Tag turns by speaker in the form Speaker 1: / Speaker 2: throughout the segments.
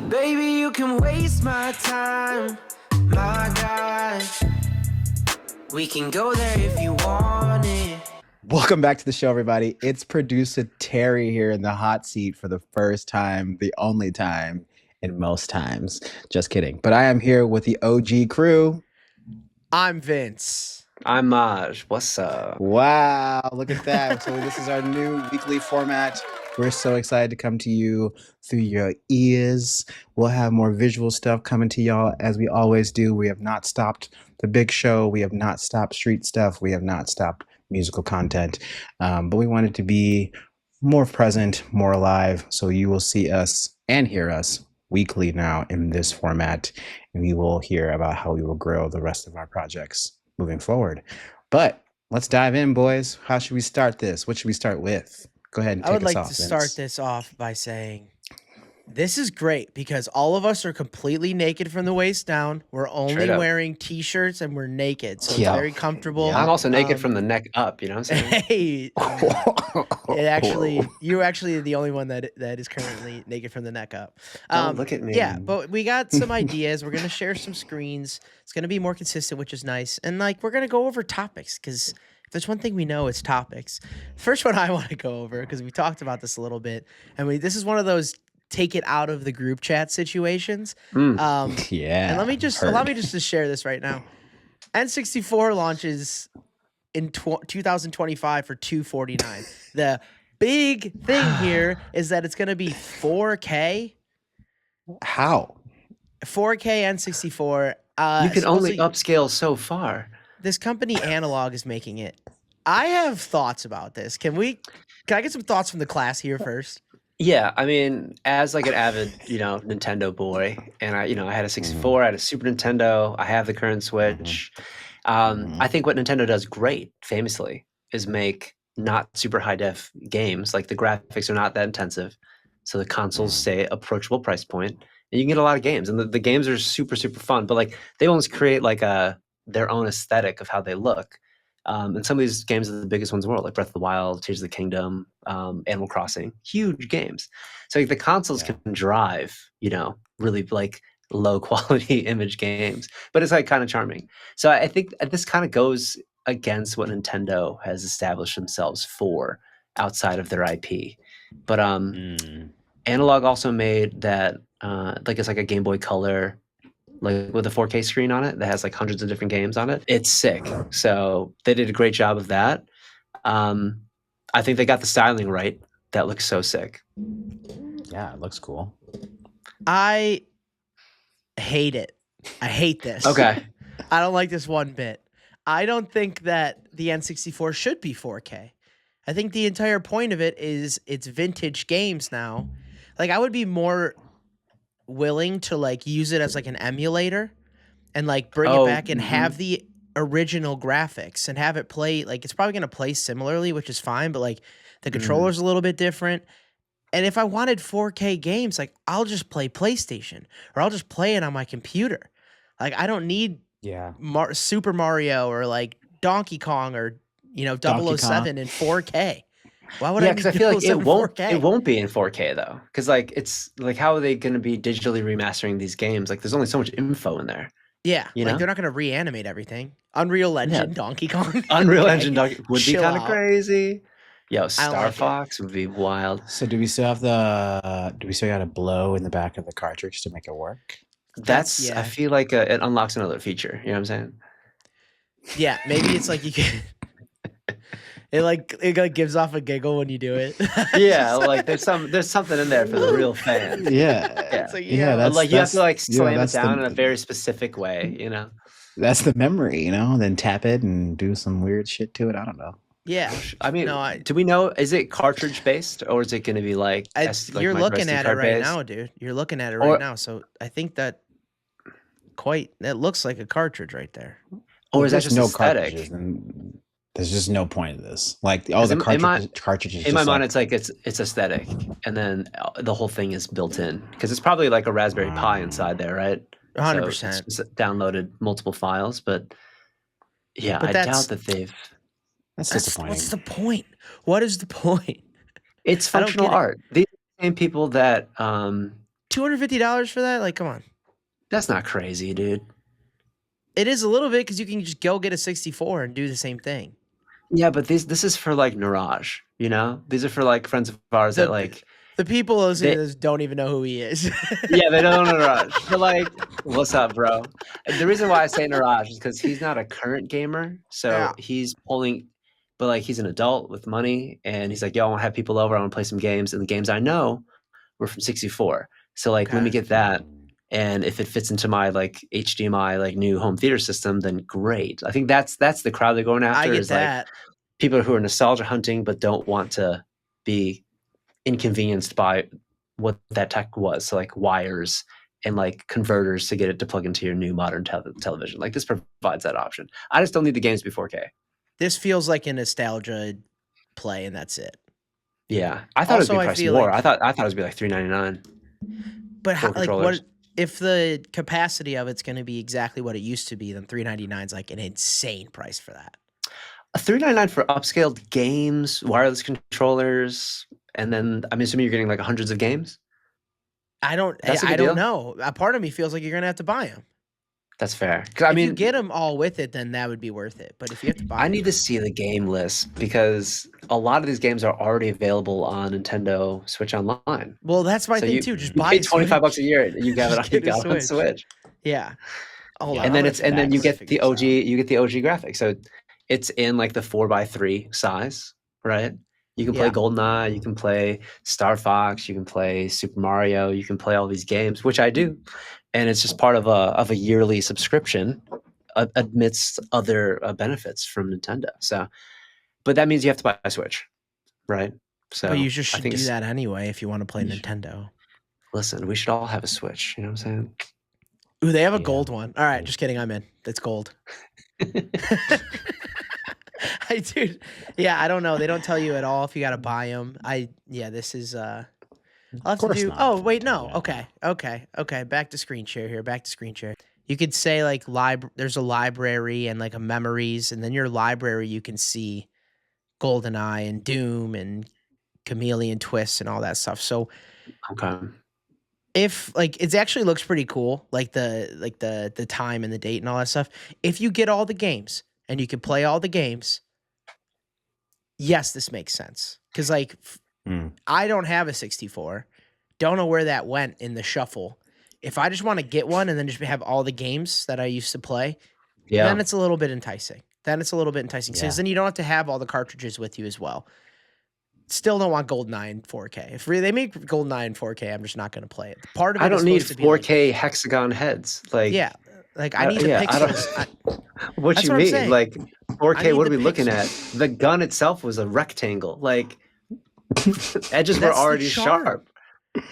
Speaker 1: Baby, you can waste my time, my God. We can go there if you want it.
Speaker 2: Welcome back to the show, everybody. It's producer Terry here in the hot seat for the first time, the only time, and most times. Just kidding. But I am here with the OG crew.
Speaker 3: I'm Vince.
Speaker 4: I'm Maj. What's up?
Speaker 2: Wow, look at that. So this is our new weekly format. We're so excited to come to you through your ears. We'll have more visual stuff coming to y'all as we always do. We have not stopped the big show. We have not stopped street stuff. We have not stopped musical content. But we wanted to be more present, more alive. So you will see us and hear us weekly now in this format. And we will hear about how we will grow the rest of our projects moving forward. But let's dive in, boys. How should we start this? What should we start with? Go ahead and take us off.
Speaker 3: I would like to
Speaker 2: Vince.
Speaker 3: start this off by saying this is great because all of us are completely naked from the waist down. We're only wearing t-shirts and we're naked. So it's very comfortable.
Speaker 4: I'm also naked from the neck up, you know what I'm saying?
Speaker 3: Hey, you're actually the only one that is currently naked from the neck up.
Speaker 4: Don't look at me.
Speaker 3: Yeah, but we got some ideas. We're going to share some screens. It's going to be more consistent, which is nice. And like, we're going to go over topics because if there's one thing we know, it's topics. First one I want to go over, because we talked about this a little bit, and this is one of those take it out of the group chat situations.
Speaker 2: Yeah.
Speaker 3: And allow me just to share this right now. N64 launches in 2025 for $249. The big thing here is that it's going to be 4K.
Speaker 2: How?
Speaker 3: 4K N64.
Speaker 4: You can only upscale so far.
Speaker 3: This company Analog is making it. I have thoughts about this. Can I get some thoughts from the class here first?
Speaker 4: Yeah, I mean, as like an avid, Nintendo boy, and I had a 64, I had a Super Nintendo, I have the current Switch. I think what Nintendo does great, famously, is make not super high def games. Like the graphics are not that intensive, so the consoles stay approachable price point, and you can get a lot of games, and the games are super super fun. But like they almost create like their own aesthetic of how they look. And some of these games are the biggest ones in the world, like Breath of the Wild, Tears of the Kingdom, Animal Crossing, huge games. So like, the consoles can drive, really like low quality image games, but it's like kind of charming. So I think this kind of goes against what Nintendo has established themselves for outside of their IP. But Analog also made that like it's like a Game Boy Color, like with a 4K screen on it that has like hundreds of different games on it. It's sick. So they did a great job of that. I think they got the styling right. That looks so sick.
Speaker 2: Yeah, it looks cool.
Speaker 3: I hate it. I hate this.
Speaker 4: Okay.
Speaker 3: I don't like this one bit. I don't think that the N64 should be 4K. I think the entire point of it is it's vintage games now. Like I would be more willing to like use it as like an emulator and like bring it back and have the original graphics and have it play like it's probably going to play similarly, which is fine, but like the controller's a little bit different. And if I wanted 4K games, like I'll just play PlayStation or I'll just play it on my computer. Like I don't need Super Mario or like Donkey Kong or 007 in 4K. Why would I?
Speaker 4: Because I feel like it won't be in 4K though. Because like it's like how are they going to be digitally remastering these games? Like there's only so much info in there.
Speaker 3: Yeah, like they're not going to reanimate everything. Unreal Engine Donkey Kong.
Speaker 4: Unreal Engine Donkey would be kind of crazy. Yo, Star Fox would be wild.
Speaker 2: So do we still have to blow in the back of the cartridge to make it work?
Speaker 4: That's I feel like it unlocks another feature. You know what I'm saying?
Speaker 3: Yeah, maybe it's like you can. It gives off a giggle when you do it.
Speaker 4: Yeah, like there's something in there for the real fan.
Speaker 2: Yeah.
Speaker 3: It's like,
Speaker 4: that's, like you have to like slam it down in a very specific way,
Speaker 2: That's the memory, then tap it and do some weird shit to it. I don't know.
Speaker 3: Yeah.
Speaker 4: I mean, do we know, is it cartridge based or is it going to be like
Speaker 3: you're looking at it right now, dude. You're looking at it right now. So I think that looks like a cartridge right there.
Speaker 4: Or is that just aesthetic?
Speaker 2: There's just no point in this. Like, the cartridges.
Speaker 4: In my mind, it's like it's aesthetic, and then the whole thing is built in because it's probably like a Raspberry Pi inside there, right?
Speaker 3: 100%.
Speaker 4: So it's downloaded multiple files, but yeah, I doubt that they've.
Speaker 2: That's disappointing.
Speaker 3: What's the point? What is the point?
Speaker 4: It's functional art. These are the same people that
Speaker 3: $250 for that? Like, come on.
Speaker 4: That's not crazy, dude.
Speaker 3: It is a little bit because you can just go get a 64 and do the same thing.
Speaker 4: Yeah, but this is for like Niraj, you know? These are for like friends of ours that like
Speaker 3: The people listening
Speaker 4: They-
Speaker 3: to this don't even know who he is.
Speaker 4: yeah, they don't know Niraj. But like, what's up, bro? The reason why I say Niraj is because he's not a current gamer, so
Speaker 3: Yeah.
Speaker 4: he's pulling. But like, he's an adult with money, and he's like, "Yo, I want to have people over. I want to play some games." And the games I know were from 64. So like, let me
Speaker 3: Okay.
Speaker 4: get that. And if it fits into my like HDMI like new home theater system, then great. I think that's the crowd they're going after.
Speaker 3: I get
Speaker 4: is like
Speaker 3: that.
Speaker 4: people who are nostalgia hunting but don't want to be inconvenienced by what that tech was. So like wires and like converters to get it to plug into your new modern television. Like this provides that option. I just don't need the games to be 4K.
Speaker 3: This feels like a nostalgia play, and that's it.
Speaker 4: Yeah, I thought
Speaker 3: Also,
Speaker 4: it'd
Speaker 3: I
Speaker 4: be priced
Speaker 3: feel
Speaker 4: more.
Speaker 3: like-
Speaker 4: I thought it would be like $399.
Speaker 3: But how, like,
Speaker 4: controllers.
Speaker 3: what if the capacity of it's going to be exactly what it used to be? Then $399 is like an insane price for that.
Speaker 4: A $399 for upscaled games, wireless controllers, and then I'm assuming you're getting like hundreds of games.
Speaker 3: I don't
Speaker 4: That's a good
Speaker 3: I don't
Speaker 4: deal.
Speaker 3: know. A part of me feels like you're going to have to buy them.
Speaker 4: That's fair. 'Cause I
Speaker 3: If
Speaker 4: mean,
Speaker 3: you get them all with it, then that would be worth it. But if you have to buy,
Speaker 4: I need to see the game list because a lot of these games are already available on Nintendo Switch Online.
Speaker 3: Well, that's my
Speaker 4: So
Speaker 3: thing too. Just
Speaker 4: You
Speaker 3: buy
Speaker 4: pay
Speaker 3: a
Speaker 4: $25
Speaker 3: Switch.
Speaker 4: a year and you got it on,
Speaker 3: Just
Speaker 4: you
Speaker 3: get a
Speaker 4: got it on
Speaker 3: Switch.
Speaker 4: Switch.
Speaker 3: Yeah. Hold
Speaker 2: Yeah.
Speaker 3: on,
Speaker 4: And then
Speaker 3: I'm
Speaker 4: it's
Speaker 3: gonna
Speaker 4: and then you
Speaker 3: figure
Speaker 4: get the
Speaker 3: this out.
Speaker 4: OG you get the OG graphics. So it's in like the 4x3 size, right? You can play
Speaker 3: Yeah.
Speaker 4: GoldenEye, you can play Star Fox, you can play Super Mario, you can play all these games, which I do. And it's just part of a yearly subscription amidst other benefits from Nintendo. So, but that means you have to buy a Switch, right? So
Speaker 3: But you just
Speaker 4: I
Speaker 3: should
Speaker 4: think
Speaker 3: do
Speaker 4: it's-
Speaker 3: that anyway if you want to play Nintendo.
Speaker 4: Listen, we should all have a Switch. You know what I'm saying?
Speaker 3: Ooh, they have a
Speaker 2: Yeah.
Speaker 3: gold one. All right, just kidding. I'm in. It's gold. Dude, yeah, I don't know. They don't tell you at all if you got to buy them. This is I'll have to
Speaker 2: course
Speaker 3: do.
Speaker 2: not.
Speaker 3: Oh, wait, no.
Speaker 2: Yeah.
Speaker 3: Okay. Back to screen share here. Back to screen share. You could say like there's a library and like a memories, and then your library you can see GoldenEye and Doom and Chameleon Twist and all that stuff. So
Speaker 4: Okay.
Speaker 3: if like it actually looks pretty cool, like the time and the date and all that stuff. If you get all the games and you can play all the games, yes, this makes sense. Because like I don't have a 64, don't know where that went in the shuffle. If I just want to get one and then just have all the games that I used to play,
Speaker 4: Yeah.
Speaker 3: then it's a little bit enticing. Because
Speaker 2: Yeah.
Speaker 3: then you don't have to have all the cartridges with you as well. Still don't want GoldenEye in 4K. If they make GoldenEye in 4K, I'm just not going to play it. Part of it
Speaker 4: I don't
Speaker 3: is
Speaker 4: need
Speaker 3: supposed to be like-
Speaker 4: 4K hexagon heads. Like
Speaker 3: yeah, like I need the
Speaker 4: yeah, I don't-
Speaker 3: pixels.
Speaker 4: What
Speaker 3: That's
Speaker 4: you
Speaker 3: what I'm
Speaker 4: mean?
Speaker 3: saying.
Speaker 4: Like
Speaker 3: I
Speaker 4: 4K?
Speaker 3: need
Speaker 4: What are
Speaker 3: the
Speaker 4: we looking
Speaker 3: pixels.
Speaker 4: at? The gun itself was a rectangle. Like edges were
Speaker 3: That's the
Speaker 4: already
Speaker 3: charm.
Speaker 4: sharp.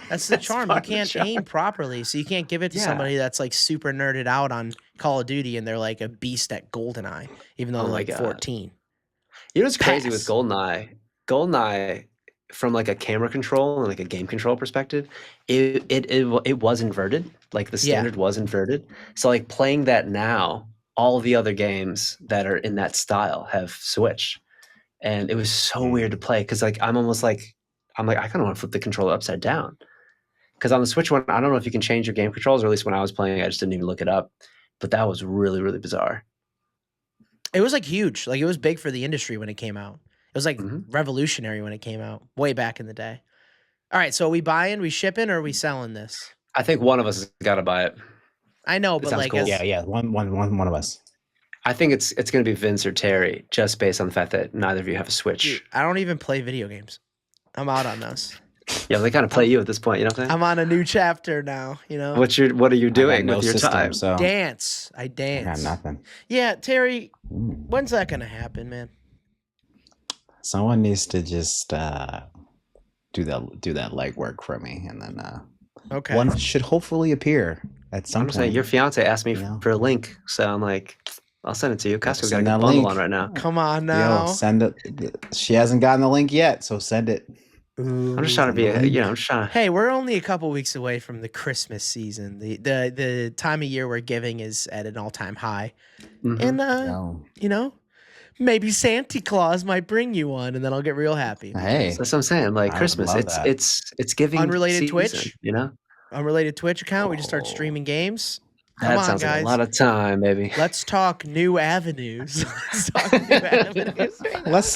Speaker 3: That's the
Speaker 4: That's
Speaker 3: charm. You
Speaker 4: part of the
Speaker 3: can't
Speaker 4: charm.
Speaker 3: aim properly, so you can't give it to
Speaker 4: Yeah.
Speaker 3: somebody that's like super nerded out on Call of Duty and they're like a beast at GoldenEye, even though
Speaker 4: Oh
Speaker 3: they're
Speaker 4: my
Speaker 3: like
Speaker 4: God.
Speaker 3: 14.
Speaker 4: You know what's crazy with
Speaker 3: Pass.
Speaker 4: GoldenEye? GoldenEye, from like a camera control and like a game control perspective, it was inverted. Like the
Speaker 3: Yeah.
Speaker 4: standard was inverted. So like playing that now, all the other games that are in that style have switched, and it was so weird to play because like I'm like I kind of want to flip the controller upside down. Because on the Switch one, I don't know if you can change your game controls, or at least when I was playing, I just didn't even look it up. But that was really, really bizarre.
Speaker 3: It was like huge. Like it was big for the industry when it came out. It was like
Speaker 4: Mhm.
Speaker 3: revolutionary when it came out, way back in the day. All right, so are we buying, we shipping, or are we selling this?
Speaker 4: I think one of us has got to buy it.
Speaker 3: I know,
Speaker 4: That
Speaker 3: but
Speaker 4: sounds
Speaker 3: like,
Speaker 4: cool.
Speaker 3: as,
Speaker 2: Yeah. One of us.
Speaker 4: I think it's going to be Vince or Terry, just based on the fact that neither of you have a Switch.
Speaker 3: dude, I don't even play video games. I'm out on those.
Speaker 4: Yeah, they kind of play you at this point. You know what I'm saying?
Speaker 3: I'm on a new chapter now. You know,
Speaker 4: What are you
Speaker 2: I got
Speaker 4: doing
Speaker 2: no
Speaker 4: with your
Speaker 2: system,
Speaker 4: time?
Speaker 2: So
Speaker 3: dance. I
Speaker 2: I got
Speaker 3: dance.
Speaker 2: nothing.
Speaker 3: Yeah, Terry,
Speaker 2: Mm.
Speaker 3: when's that gonna happen, man?
Speaker 2: Someone needs to just do that legwork for me, and then
Speaker 3: Okay.
Speaker 2: one should hopefully appear at some
Speaker 4: I'm
Speaker 2: point.
Speaker 4: saying your fiance asked me
Speaker 2: Yeah.
Speaker 4: for a link, so I'm like, I'll send it to you. Costco's got a
Speaker 2: Send
Speaker 4: good
Speaker 2: that
Speaker 4: bundle
Speaker 2: link.
Speaker 4: on right now.
Speaker 3: Come on now.
Speaker 2: Yo, send it. She hasn't gotten the link yet, so send it.
Speaker 4: I'm just trying to be,
Speaker 2: Send the link.
Speaker 4: I'm just trying to.
Speaker 3: Hey, we're only a couple weeks away from the Christmas season. The time of year where giving is at an all-time high.
Speaker 4: Mhm.
Speaker 3: And
Speaker 2: Yo.
Speaker 3: you know, maybe Santa Claus might bring you one and then I'll get real happy.
Speaker 2: Hey,
Speaker 4: That's what I'm saying. Like
Speaker 2: I
Speaker 4: Christmas,
Speaker 2: love
Speaker 4: it's
Speaker 2: that.
Speaker 4: it's giving
Speaker 3: Unrelated
Speaker 4: season,
Speaker 3: Twitch?
Speaker 4: you know.
Speaker 3: Unrelated Twitch account. We just start streaming games. Come
Speaker 4: That
Speaker 3: on,
Speaker 4: sounds like
Speaker 3: guys.
Speaker 4: a lot of time, baby.
Speaker 3: Let's talk new avenues. Let's talk new avenues.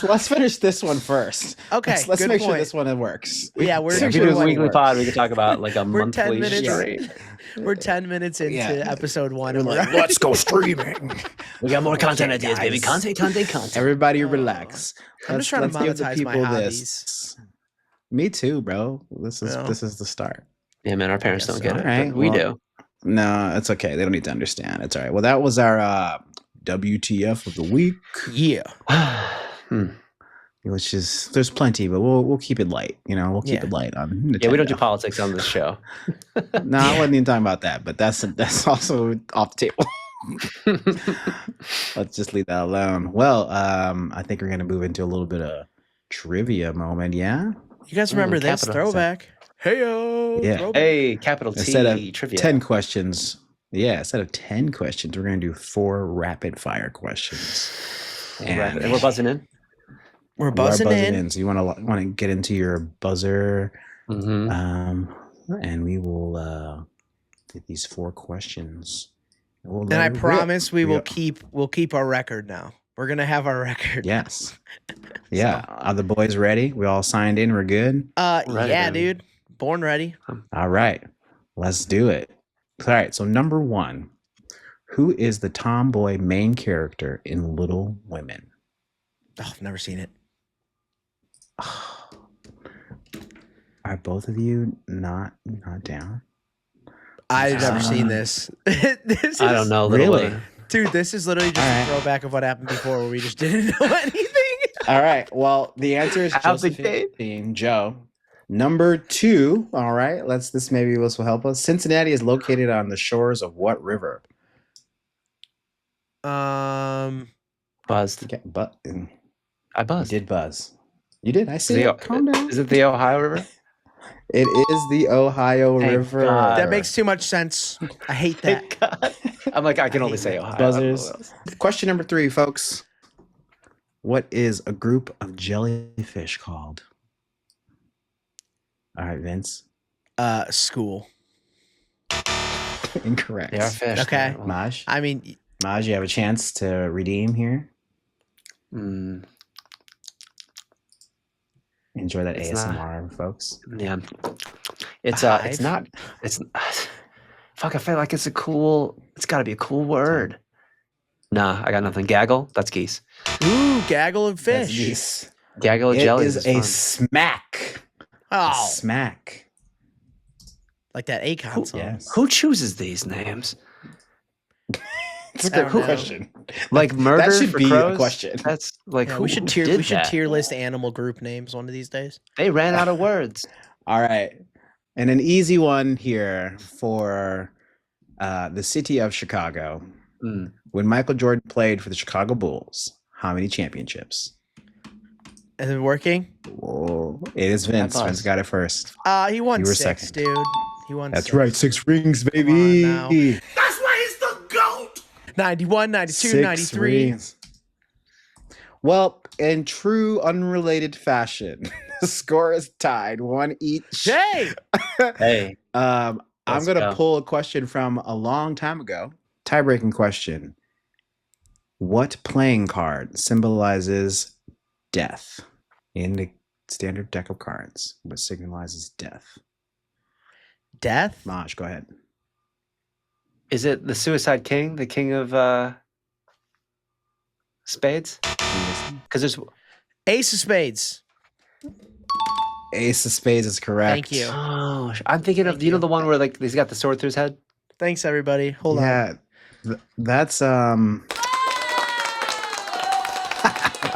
Speaker 2: Let's finish this one first.
Speaker 3: Okay,
Speaker 2: Let's
Speaker 3: good
Speaker 2: make sure
Speaker 3: point.
Speaker 2: this one works.
Speaker 3: Yeah, we're
Speaker 4: If we
Speaker 3: we're
Speaker 4: do a
Speaker 3: what-
Speaker 4: weekly pod, we could talk about like a
Speaker 3: We're 10
Speaker 4: monthly
Speaker 3: minutes.
Speaker 4: stream.
Speaker 3: We're 10 minutes into episode 1.
Speaker 2: We're
Speaker 3: And
Speaker 2: like, let's go streaming.
Speaker 4: We got more content
Speaker 2: Okay,
Speaker 4: ideas, baby.
Speaker 2: guys.
Speaker 4: Content.
Speaker 2: Everybody relax.
Speaker 3: I'm just trying to
Speaker 2: give the
Speaker 3: monetize my
Speaker 2: people
Speaker 3: hobbies.
Speaker 2: Me too, bro. This is
Speaker 3: Yeah.
Speaker 2: this is the start.
Speaker 4: Yeah, man, our parents don't get it.
Speaker 2: Alright,
Speaker 4: But we
Speaker 2: well,
Speaker 4: do.
Speaker 2: No, it's okay. They don't need to understand. It's all right. Well, that was our WTF of the week,
Speaker 3: Yeah.
Speaker 2: which is there's plenty, but we'll keep it light. We'll keep it light on. Nintendo.
Speaker 4: Yeah, we don't do politics on this show.
Speaker 2: No, I wasn't even talking about that, but that's also off the table. Let's just leave that alone. Well, I think we're gonna move into a little bit of trivia moment. Yeah.
Speaker 3: You guys remember this
Speaker 4: capital.
Speaker 3: throwback? Hey-o.
Speaker 2: Yeah.
Speaker 3: Throwback.
Speaker 4: Hey, capital T
Speaker 2: Instead of
Speaker 4: trivia.
Speaker 2: 10 questions, instead of 10 questions, we're going to do 4 rapid fire questions.
Speaker 4: And we're buzzing in.
Speaker 3: We're
Speaker 2: we are
Speaker 3: buzzing in.
Speaker 2: So you want to get into your buzzer,
Speaker 4: Mm-hmm.
Speaker 2: and we will get these 4 questions. We'll
Speaker 3: And
Speaker 2: let
Speaker 3: I
Speaker 2: it rip.
Speaker 3: promise we'll
Speaker 2: Yep.
Speaker 3: keep our record now. We're gonna have our record.
Speaker 2: Yes. Yeah. Are the boys ready? We all signed in. We're good.
Speaker 4: Ready,
Speaker 3: Yeah,
Speaker 4: baby.
Speaker 3: dude. Born ready.
Speaker 2: All right. Let's do it. All right. So number 1, who is the tomboy main character in Little Women?
Speaker 3: Oh, I've never seen it.
Speaker 2: Are both of you not down?
Speaker 3: I've never seen this. This
Speaker 4: I don't
Speaker 3: is-
Speaker 4: know. Little
Speaker 2: Really?
Speaker 4: Women.
Speaker 3: Dude, this is literally just
Speaker 2: All
Speaker 3: a throwback of what happened before where we just didn't know anything.
Speaker 2: All right. Well, the answer is
Speaker 4: Out the gate.
Speaker 2: Josephine Joe. Number 2. All right. This will help us. Cincinnati is located on the shores of what river?
Speaker 4: Buzzed.
Speaker 2: Okay, but you
Speaker 4: I buzzed.
Speaker 2: did buzz. You did. I see it. Calm down.
Speaker 4: Is it the Ohio River?
Speaker 2: It is the Ohio
Speaker 4: Thank
Speaker 2: River.
Speaker 4: God.
Speaker 3: That makes too much sense. I hate that.
Speaker 4: God. I'm like, I can only say Ohio.
Speaker 2: Buzzers.
Speaker 4: I don't know what else.
Speaker 2: Question number 3, folks. What is a group of jellyfish called? All right, Vince.
Speaker 3: School.
Speaker 2: Incorrect.
Speaker 4: They are fish.
Speaker 3: Okay.
Speaker 4: though.
Speaker 2: Maj,
Speaker 3: I mean,
Speaker 2: you have a chance to redeem here.
Speaker 4: Mm,
Speaker 2: Enjoy that
Speaker 4: It's not-
Speaker 2: ASMR, folks.
Speaker 4: yeah. It's
Speaker 3: Hive?
Speaker 4: not. It's fuck. I feel like it's gotta be a cool word. Nah, I got nothing. Gaggle. That's geese.
Speaker 3: ooh, gaggle of
Speaker 2: That's
Speaker 3: fish.
Speaker 2: geese.
Speaker 4: Gaggle of
Speaker 2: It
Speaker 4: jellies.
Speaker 2: is
Speaker 4: is
Speaker 2: a
Speaker 4: fun.
Speaker 2: smack. A
Speaker 3: Oh,
Speaker 2: smack.
Speaker 3: like that Akon song.
Speaker 2: Yes.
Speaker 4: Who chooses these names?
Speaker 2: It's a
Speaker 3: I don't
Speaker 2: good
Speaker 3: know.
Speaker 2: question.
Speaker 4: Like murder
Speaker 2: That should
Speaker 4: for
Speaker 2: be a
Speaker 4: crows?
Speaker 2: question.
Speaker 4: That's like
Speaker 3: Yeah,
Speaker 4: who
Speaker 3: we should
Speaker 4: did that?
Speaker 3: tier list animal group names one of these days.
Speaker 4: They ran out of words.
Speaker 2: All right. And an easy one here for the city of Chicago.
Speaker 4: Mm.
Speaker 2: When Michael Jordan played for the Chicago Bulls, how many championships?
Speaker 3: Is it working?
Speaker 2: Whoa. It is Vince.
Speaker 4: That
Speaker 2: Vince
Speaker 4: buzz.
Speaker 2: got it first.
Speaker 3: He won
Speaker 2: You were
Speaker 3: 6,
Speaker 2: second.
Speaker 3: dude. He won
Speaker 2: That's
Speaker 3: 6.
Speaker 2: right. 6 rings,
Speaker 3: on
Speaker 2: baby.
Speaker 3: now.
Speaker 1: That's why he's the GOAT!
Speaker 3: 91, 92,
Speaker 2: 6
Speaker 3: 93.
Speaker 2: rings. Well, in true unrelated fashion, the score is tied 1 each.
Speaker 3: Hey!
Speaker 4: Hey,
Speaker 2: I'm
Speaker 4: Let's
Speaker 2: going to
Speaker 4: go.
Speaker 2: pull a question from a long time ago. Tie-breaking question. What playing card symbolizes death in the standard deck of cards? What signalizes death?
Speaker 3: Death?
Speaker 2: Maj, go ahead.
Speaker 4: is it the Suicide King, the king of spades? Because there's
Speaker 3: Ace of Spades.
Speaker 2: Ace of Spades is correct.
Speaker 3: Thank you.
Speaker 4: I'm thinking of
Speaker 3: Thank
Speaker 4: you know
Speaker 3: you.
Speaker 4: the one where like he's got the sword through his head.
Speaker 3: Thanks, everybody. Hold on.
Speaker 2: Yeah, that's
Speaker 4: All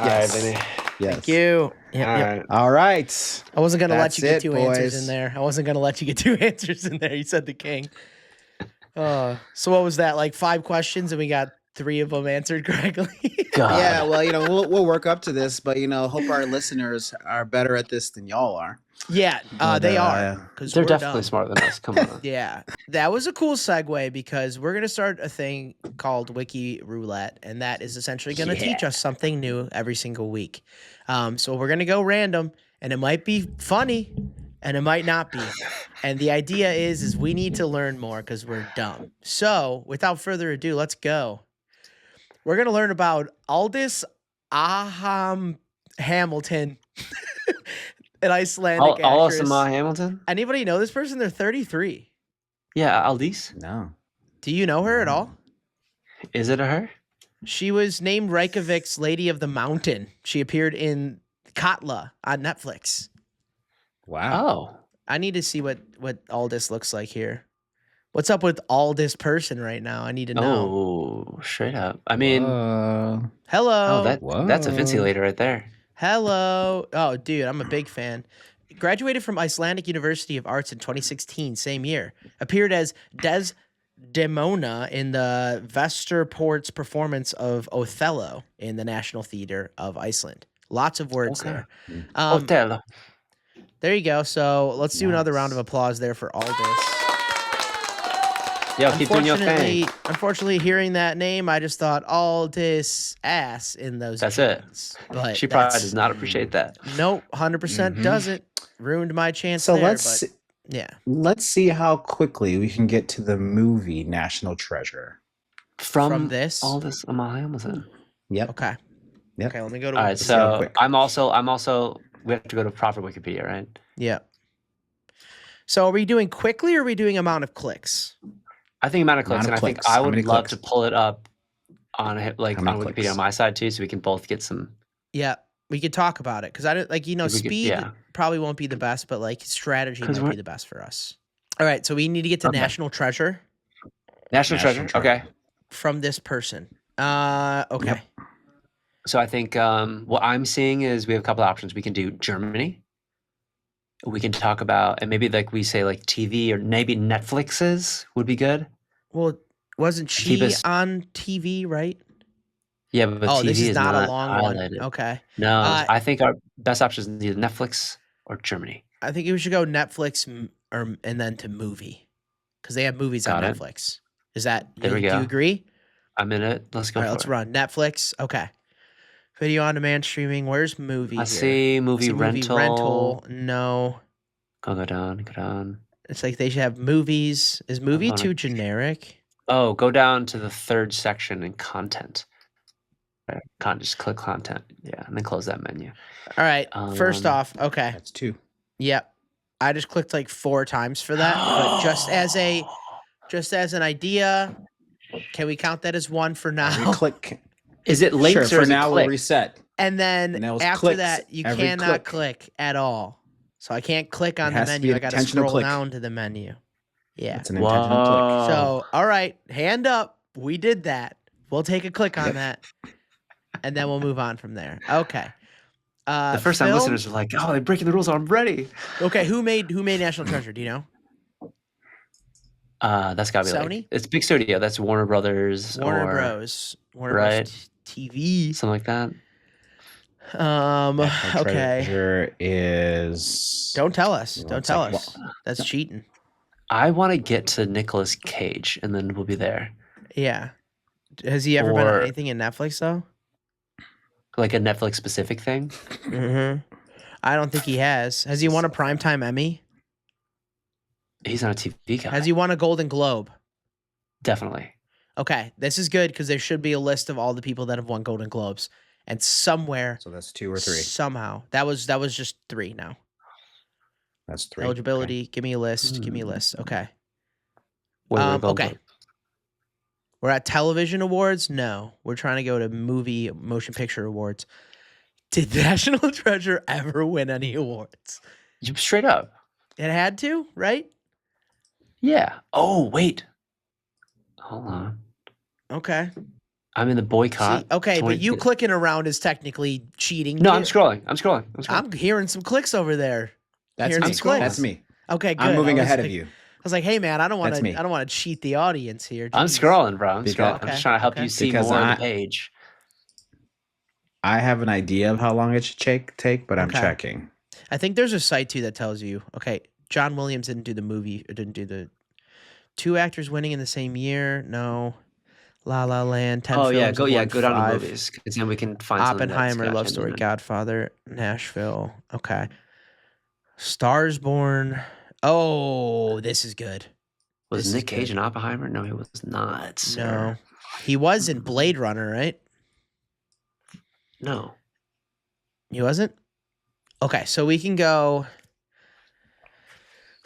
Speaker 4: right,
Speaker 2: yes.
Speaker 4: baby.
Speaker 2: Yes.
Speaker 3: Thank you. Yep,
Speaker 4: All
Speaker 3: yep.
Speaker 4: right.
Speaker 2: All right.
Speaker 3: I wasn't going to let
Speaker 2: That's
Speaker 3: you get
Speaker 2: it,
Speaker 3: 2 answers
Speaker 2: boys.
Speaker 3: in there. I wasn't going to let you get 2 answers in there. You said the king. So what was that? Like 5 questions and we got 3 of them answered correctly?
Speaker 4: God.
Speaker 2: Yeah, well, we'll work up to this, but hope our listeners are better at this than y'all are.
Speaker 3: Yeah,
Speaker 2: But,
Speaker 3: they are. 'Cause
Speaker 4: They're
Speaker 3: we're
Speaker 4: definitely
Speaker 3: dumb.
Speaker 4: smarter than us. Come on.
Speaker 3: Yeah, that was a cool segue because we're gonna start a thing called Wiki Roulette, and that is essentially gonna teach us something new every single week. So we're gonna go random, and it might be funny, and it might not be. And the idea is we need to learn more because we're dumb. So, without further ado, let's go. We're gonna learn about Aldis Hamilton, an Icelandic
Speaker 4: Aldis
Speaker 3: actress.
Speaker 4: Amah Hamilton.
Speaker 3: Anybody know this person? They're 33.
Speaker 4: Yeah, Aldis.
Speaker 2: No.
Speaker 3: Do you know her at all?
Speaker 4: Is it her?
Speaker 3: She was named Reykjavik's Lady of the Mountain. She appeared in Katla on Netflix.
Speaker 2: Wow.
Speaker 4: Oh,
Speaker 3: I need to see what Aldis looks like here. What's up with Aldis person right now? I need to know.
Speaker 4: oh, straight up. I mean,
Speaker 3: Hello.
Speaker 4: that's a Vinci lady right there.
Speaker 3: Hello. Oh, dude, I'm a big fan. Graduated from Icelandic University of Arts in 2016, same year. Appeared as Desdemona in the Vesterport's performance of Othello in the National Theater of Iceland. Lots of words there.
Speaker 4: Othello.
Speaker 3: There you go. So let's do another round of applause there for Aldis.
Speaker 4: Yo, keep doing your thing.
Speaker 3: Unfortunately, hearing that name, I just thought Aldis ass in those.
Speaker 4: That's
Speaker 3: jeans.
Speaker 4: it.
Speaker 3: But
Speaker 4: She probably does not appreciate that.
Speaker 3: Nope, 100% doesn't. Ruined my chance.
Speaker 2: So
Speaker 3: there,
Speaker 2: let's let's see how quickly we can get to the movie National Treasure.
Speaker 4: From
Speaker 3: this
Speaker 4: Aldis Amah Hamilton.
Speaker 2: Yep.
Speaker 3: Okay.
Speaker 2: Yep.
Speaker 3: Okay. Let me go to.
Speaker 4: All right. So I'm also. We have to go to proper Wikipedia, right?
Speaker 3: Yeah. So are we doing quickly or are we doing amount of clicks?
Speaker 4: I think amount of clicks, and I think I would love to pull it up on on Wikipedia on my side too, so we can both get some.
Speaker 3: Yeah, we could talk about it because I don't speed probably won't be the best, but strategy might be the best for us. All right, so we need to get to National Treasure.
Speaker 4: National Treasure. Okay.
Speaker 3: From this person. Okay.
Speaker 2: Yep.
Speaker 4: So I think what I'm seeing is we have a couple of options. We can do Germany. We can talk about, and maybe we say TV or maybe Netflix's would be good.
Speaker 3: Well, wasn't she on TV, right?
Speaker 4: Yeah, but TV
Speaker 3: this is not a long
Speaker 4: highlighted.
Speaker 3: one. Okay.
Speaker 4: No, I think our best option is either Netflix or Germany.
Speaker 3: I think we should go Netflix and then to movie because they have movies on Netflix. Is that
Speaker 4: there? We go.
Speaker 3: Do you agree?
Speaker 4: I'm in it. Let's go.
Speaker 3: All right, let's run Netflix. Okay. Video on demand streaming. Where's movie?
Speaker 4: I see movie rental.
Speaker 3: Rental. No.
Speaker 4: Go down.
Speaker 3: It's they should have movies. Is movie too generic?
Speaker 4: Oh, go down to the third section in content. Just click content. Yeah, and then close that menu.
Speaker 3: All right. First off, okay.
Speaker 2: That's 2.
Speaker 3: Yep. I just clicked 4 times for that, but just as an idea, can we count that as 1 for now?
Speaker 2: Click.
Speaker 4: Is it links
Speaker 2: sure,
Speaker 4: or
Speaker 2: for
Speaker 4: is
Speaker 2: now
Speaker 4: it
Speaker 2: we'll reset.
Speaker 3: And then after that, you cannot click at all. So I can't click on the menu. I got to scroll down to the menu. Yeah.
Speaker 2: It's an intentional click.
Speaker 3: So, all right, hand up. We did that. We'll take a click on that, and then we'll move on from there. Okay.
Speaker 4: The first time listeners are like, "Oh, they're breaking the rules. I'm ready."
Speaker 3: Okay, who made National Treasure? Do you know?
Speaker 4: That's gotta be
Speaker 3: Sony.
Speaker 4: It's big studio. That's Warner Brothers.
Speaker 3: Warner Bros. TV.
Speaker 4: Something like that.
Speaker 3: Okay.
Speaker 2: Treasure is.
Speaker 3: Don't tell us. Don't tell us. That's cheating.
Speaker 4: I want to get to Nicolas Cage, and then we'll be there.
Speaker 3: Yeah. Has he ever been on anything in Netflix though?
Speaker 4: Like a Netflix specific thing?
Speaker 3: Mm-hmm. I don't think he has. Has he won a Primetime Emmy?
Speaker 4: He's not a TV guy.
Speaker 3: Has he won a Golden Globe?
Speaker 4: Definitely.
Speaker 3: Okay, this is good because there should be a list of all the people that have won Golden Globes, and somewhere.
Speaker 2: So that's 2 or 3.
Speaker 3: Somehow that was just 3 now.
Speaker 2: That's 3.
Speaker 3: Eligibility. Okay. Give me a list. Give me a list. Okay.
Speaker 4: Okay.
Speaker 3: We're at television awards. No, we're trying to go to movie motion picture awards. Did National Treasure ever win any awards?
Speaker 4: Straight up.
Speaker 3: It had to, right?
Speaker 4: Yeah. Oh, wait. Hold on.
Speaker 3: Okay.
Speaker 4: I'm in the boycott.
Speaker 3: See, okay, but you clicking around is technically cheating.
Speaker 4: No, I'm scrolling.
Speaker 3: I'm hearing some clicks over there.
Speaker 2: That's me. That's me.
Speaker 3: Okay, good.
Speaker 2: I'm moving ahead of you.
Speaker 3: I was like, hey man, I don't want to cheat the audience here.
Speaker 4: I'm scrolling, bro. I'm scrolling. I'm just trying to help you see more on the page.
Speaker 2: I have an idea of how long it should take, but I'm checking.
Speaker 3: I think there's a site too that tells you. Okay, John Williams didn't do the movie, or didn't do the 2 actors winning in the same year. No. La La Land. 10 films.
Speaker 4: Go down to movies, because then we can find
Speaker 3: Oppenheimer, Love Story, Godfather, Nashville. Okay. Stars Born. Oh, this is good.
Speaker 4: Was
Speaker 3: This is
Speaker 4: Nick Cage
Speaker 3: good.
Speaker 4: in Oppenheimer? No, he was not. Sir.
Speaker 3: No. He was in Blade Runner, right?
Speaker 4: No.
Speaker 3: He wasn't? Okay, so we can go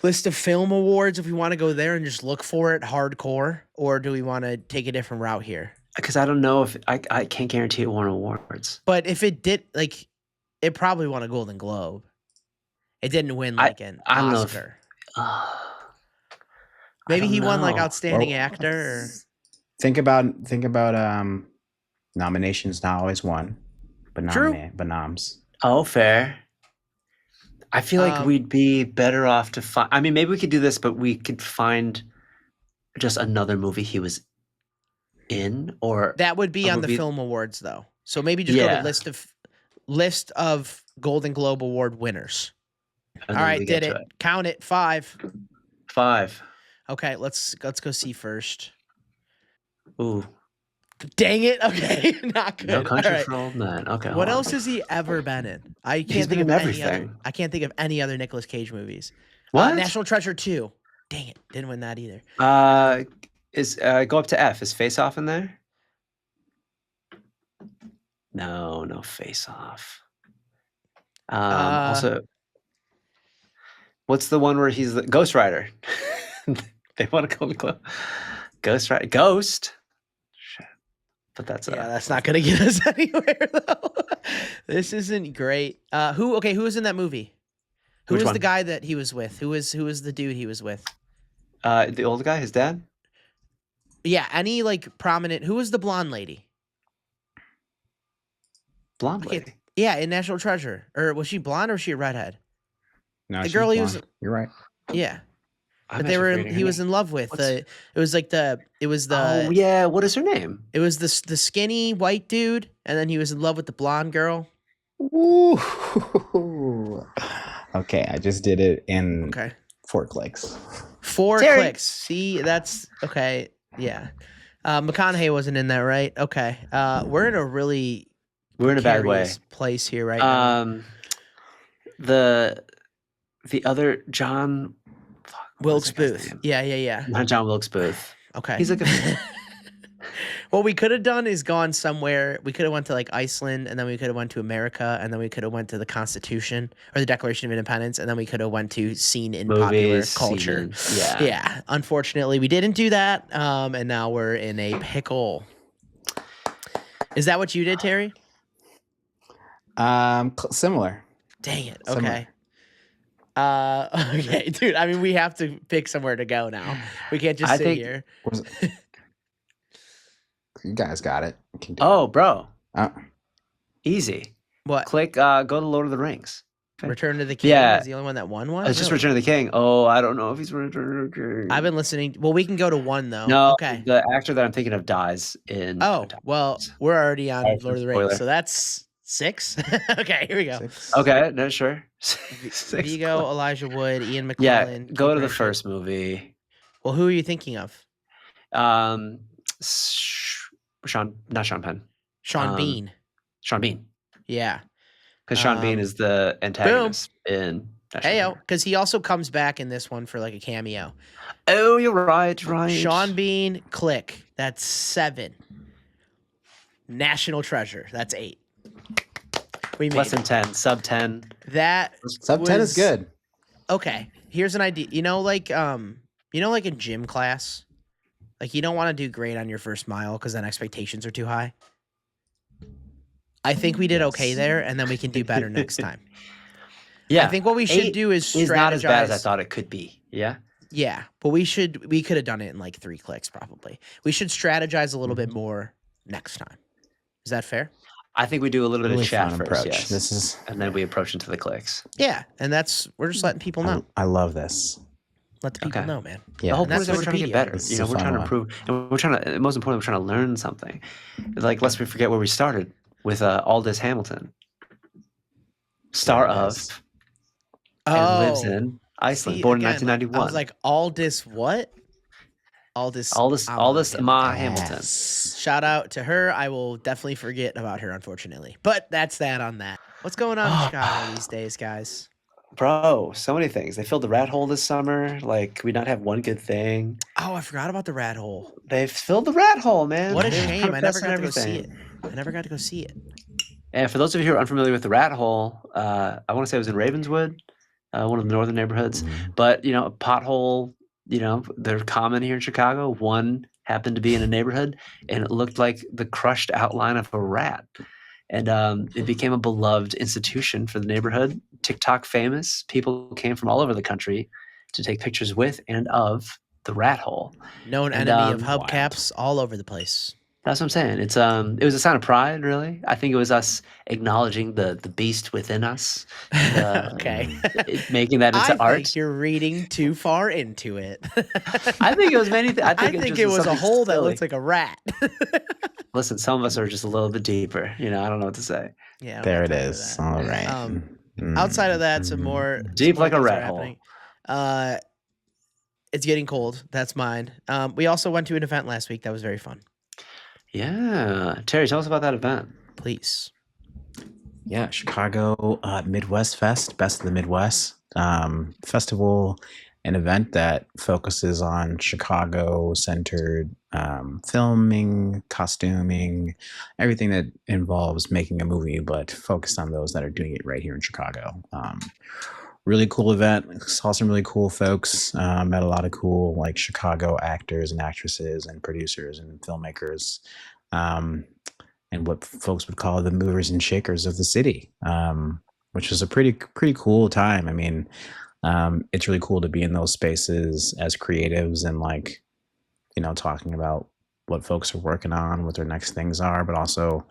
Speaker 3: list of film awards if we want to go there and just look for it hardcore, or do we want to take a different route here?
Speaker 4: Because I don't know if I can't guarantee it won awards.
Speaker 3: But if it did, like, it probably won a Golden Globe. It didn't win like an
Speaker 4: I don't know if-
Speaker 3: Oscar.
Speaker 4: I
Speaker 3: Maybe
Speaker 4: don't
Speaker 3: he won like
Speaker 4: know.
Speaker 3: outstanding
Speaker 2: Well,
Speaker 3: actor. Or...
Speaker 2: Think about nominations not always won, but noms.
Speaker 4: Oh, fair. I feel like we'd be better off to find. I mean, maybe we could do this, but we could find just another movie he was in, or
Speaker 3: That would be
Speaker 4: a
Speaker 3: on the
Speaker 4: movie-
Speaker 3: film awards, though. So maybe just go
Speaker 4: Yeah.
Speaker 3: to list of Golden Globe Award winners.
Speaker 4: and
Speaker 3: All
Speaker 4: then
Speaker 3: right,
Speaker 4: we
Speaker 3: did
Speaker 4: get
Speaker 3: it.
Speaker 4: to
Speaker 3: Count it. 5.
Speaker 4: 5.
Speaker 3: Okay, let's go see first.
Speaker 4: Ooh,
Speaker 3: Dang it. Okay, not good.
Speaker 4: No Country
Speaker 3: All right.
Speaker 4: for Old Men. Okay.
Speaker 3: What
Speaker 4: hold on.
Speaker 3: else has he ever been in? I
Speaker 4: He's
Speaker 3: can't think
Speaker 4: been
Speaker 3: of
Speaker 4: in
Speaker 3: any other.
Speaker 4: everything.
Speaker 3: I can't think of any other Nicolas Cage movies.
Speaker 4: What?
Speaker 3: National Treasure 2. Dang it, didn't win that either.
Speaker 4: Go up to F. Is Face Off in there? No Face Off. Also, what's the one where he's the Ghost Rider? They want to call me Ghost Rider. Ghost. Shit. But that's
Speaker 3: Yeah, that's not gonna get us anywhere though. This isn't great. Who was in that movie? Who
Speaker 4: Which
Speaker 3: was the
Speaker 4: one?
Speaker 3: guy that he was with? Who was the dude he was with?
Speaker 4: The old guy, his dad.
Speaker 3: Yeah, any like prominent. Who was the blonde lady?
Speaker 4: Blonde
Speaker 3: Okay.
Speaker 4: lady.
Speaker 3: Yeah, in National Treasure. Or was she blonde or was she a redhead?
Speaker 2: No,
Speaker 3: The
Speaker 2: she's
Speaker 3: girl he
Speaker 2: blonde.
Speaker 3: was-
Speaker 2: You're right.
Speaker 3: Yeah,
Speaker 4: I'm
Speaker 3: but they
Speaker 4: actually
Speaker 3: were.
Speaker 4: forgetting her
Speaker 3: He was
Speaker 4: name.
Speaker 3: in love with
Speaker 4: What's-
Speaker 3: the. It was the.
Speaker 4: Oh yeah, what is her name?
Speaker 3: It was the skinny white dude, and then he was in love with the blonde girl.
Speaker 2: Ooh. Okay, I just did it in
Speaker 3: Okay.
Speaker 2: 4 clicks.
Speaker 3: 4
Speaker 4: Terry.
Speaker 3: clicks. See, that's okay. Yeah. McConaughey wasn't in that, right? Okay. We're in a really
Speaker 4: We're in a bad way.
Speaker 3: precarious place here right now.
Speaker 4: The other John
Speaker 3: Wilkes
Speaker 4: that guy's
Speaker 3: Booth.
Speaker 4: name?
Speaker 3: Yeah.
Speaker 4: Not John Wilkes Booth.
Speaker 3: Okay.
Speaker 4: He's like a
Speaker 3: What we could have done is gone somewhere. We could have went to like Iceland, and then we could have went to America, and then we could have went to the Constitution or the Declaration of Independence, and then we could have went to scene in popular
Speaker 4: movies,
Speaker 3: culture.
Speaker 4: scenes, Yeah.
Speaker 3: Yeah. Unfortunately, we didn't do that, and now we're in a pickle. Is that what you did, Terry?
Speaker 2: Similar.
Speaker 3: Dang it.
Speaker 2: Similar.
Speaker 3: Okay. Okay, dude. I mean, we have to pick somewhere to go now. We can't just
Speaker 4: I
Speaker 3: sit
Speaker 4: think-
Speaker 3: here.
Speaker 2: Was it- You guys got it. You can do
Speaker 4: Oh, bro.
Speaker 2: it.
Speaker 4: Easy.
Speaker 3: What?
Speaker 4: Click go to Lord of the Rings.
Speaker 3: Return to the King
Speaker 4: Yeah.
Speaker 3: is the only one that won one?
Speaker 4: It's just
Speaker 3: Really?
Speaker 4: Return of the King. Oh, I don't know if he's Return of the King.
Speaker 3: I've been listening. Well, we can go to 1 though.
Speaker 4: No,
Speaker 3: Okay.
Speaker 4: the actor that I'm thinking of dies in
Speaker 3: Oh,
Speaker 4: Attack.
Speaker 3: well, we're already on
Speaker 4: Sorry for
Speaker 3: Lord of the
Speaker 4: spoiler.
Speaker 3: Rings, so that's 6. Okay, here we go.
Speaker 2: 6.
Speaker 4: Okay, no, sure.
Speaker 3: Vigo, Elijah Wood, Ian McKellen.
Speaker 4: Yeah,
Speaker 3: Keith
Speaker 4: go to the
Speaker 3: Urban.
Speaker 4: first movie.
Speaker 3: Well, who are you thinking of?
Speaker 4: Not Sean Penn.
Speaker 3: Sean Bean.
Speaker 4: Sean Bean.
Speaker 3: Yeah.
Speaker 4: Because Sean Bean is the antagonist in National
Speaker 3: Heyo,
Speaker 4: Treasure.
Speaker 3: because he also comes back in this one for like a cameo.
Speaker 4: Oh, you're right.
Speaker 3: Sean Bean, click. That's 7. National Treasure. That's 8. We made
Speaker 4: Less than
Speaker 3: it.
Speaker 4: 10, sub 10.
Speaker 3: That
Speaker 2: Sub 10 is
Speaker 3: was-
Speaker 2: good.
Speaker 3: Okay. Here's an idea. Like in gym class, like you don't want to do great on your first mile because then expectations are too high. I think we did okay there, and then we can do better next time.
Speaker 4: Yeah.
Speaker 3: I think what we should
Speaker 4: 8
Speaker 3: do is strategize.
Speaker 4: is not as bad as I thought it could be. Yeah.
Speaker 3: Yeah, but we could have done it in like 3 clicks probably. We should strategize a little bit more next time. Is that fair?
Speaker 4: I think we do a little bit
Speaker 2: Really
Speaker 4: of chat
Speaker 2: fun
Speaker 4: first,
Speaker 2: approach.
Speaker 4: yes.
Speaker 2: This is.
Speaker 4: And then we approach into the clicks.
Speaker 3: Yeah, and we're just letting people know.
Speaker 2: I love this.
Speaker 3: Let the people
Speaker 4: Okay.
Speaker 3: know, man.
Speaker 2: Yeah.
Speaker 4: The whole
Speaker 3: And
Speaker 4: point is that
Speaker 3: that's
Speaker 4: we're trying to get
Speaker 3: Wikipedia.
Speaker 4: better.
Speaker 2: This
Speaker 4: You
Speaker 2: is
Speaker 4: know,
Speaker 2: a
Speaker 4: we're
Speaker 2: fun
Speaker 4: trying to
Speaker 2: one.
Speaker 4: improve, and we're trying to. Most importantly, we're trying to learn something. Like, lest we forget where we started with Aldis Hamilton, star
Speaker 2: There it
Speaker 4: of,
Speaker 2: is.
Speaker 4: and lives
Speaker 3: Oh,
Speaker 4: in Iceland,
Speaker 3: see,
Speaker 4: born in
Speaker 3: again,
Speaker 4: 1991.
Speaker 3: I was like, Aldis what? Aldis
Speaker 4: Aldis Amah Hamilton.
Speaker 2: Yes.
Speaker 3: Shout out to her. I will definitely forget about her, unfortunately. But that's that on that. What's going on in Chicago these days, guys?
Speaker 4: Bro, so many things. They filled the rat hole this summer. Like, we not have one good thing.
Speaker 3: Oh, I forgot about the rat hole.
Speaker 4: They've filled the rat hole, man.
Speaker 3: What a
Speaker 4: They were
Speaker 3: shame. I never
Speaker 4: protesting
Speaker 3: got to go see it.
Speaker 4: everything.
Speaker 3: I never got to go see it.
Speaker 4: And for those of you who are unfamiliar with the rat hole, I want to say it was in Ravenswood, one of the northern neighborhoods. But, you know, a pothole, you know, they're common here in Chicago. One happened to be in a neighborhood, and it looked like the crushed outline of a rat. And it became a beloved institution for the neighborhood. TikTok famous. People came from all over the country to take pictures with and of the rat hole.
Speaker 3: Known
Speaker 4: And,
Speaker 3: enemy of
Speaker 2: wild.
Speaker 3: hubcaps all over the place.
Speaker 4: That's what I'm saying. It was a sign of pride, really. I think it was us acknowledging the beast within us, and,
Speaker 3: Okay.
Speaker 4: making that into
Speaker 3: I
Speaker 4: art.
Speaker 3: think you're reading too far into it.
Speaker 4: I think it was many. I
Speaker 3: I
Speaker 4: think,
Speaker 3: think
Speaker 4: just
Speaker 3: it was a
Speaker 4: something
Speaker 3: hole that
Speaker 4: silly.
Speaker 3: looks like a rat.
Speaker 4: Listen, some of us are just a little bit deeper. You know, I don't know what to say.
Speaker 3: Yeah, I don't
Speaker 2: There
Speaker 3: got
Speaker 2: it
Speaker 3: time for
Speaker 2: is.
Speaker 3: that.
Speaker 2: All right.
Speaker 3: Outside of that, some more
Speaker 4: Deep
Speaker 3: some more
Speaker 4: like a
Speaker 3: things are
Speaker 4: rat hole.
Speaker 3: happening. It's getting cold. That's mine. We also went to an event last week that was very fun.
Speaker 4: Yeah, Terry, tell us about that event.
Speaker 3: Please.
Speaker 2: Yeah, Chicago Midwest Fest, Best of the Midwest festival, an event that focuses on Chicago-centered filming, costuming, everything that involves making a movie, but focused on those that are doing it right here in Chicago. Really cool event. Saw some really cool folks. Met a lot of cool like Chicago actors and actresses and producers and filmmakers. And what folks would call the movers and shakers of the city, which was a pretty cool time. I mean, it's really cool to be in those spaces as creatives and like, you know, talking about what folks are working on, what their next things are, but also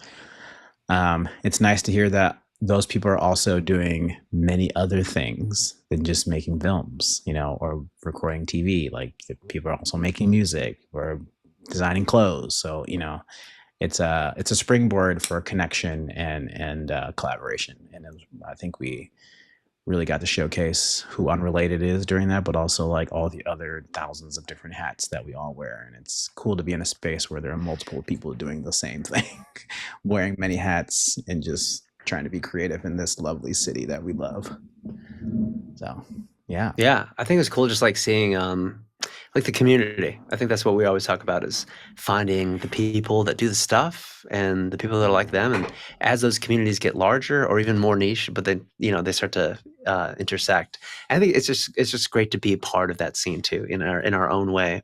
Speaker 2: it's nice to hear that those people are also doing many other things than just making films, you know, or recording TV. Like people are also making music or designing clothes. So, you know, it's a springboard for connection and collaboration. And I think we really got to showcase who Unrelated is during that, but also like all the other thousands of different hats that we all wear. And it's cool to be in a space where there are multiple people doing the same thing, wearing many hats and just trying to be creative in this lovely city that we love. So, yeah.
Speaker 4: Yeah, I think it's cool just like seeing like the community. I think that's what we always talk about is finding the people that do the stuff and the people that are like them. And as those communities get larger or even more niche, but then, you know, they start to intersect. I think it's just great to be a part of that scene too in our own way.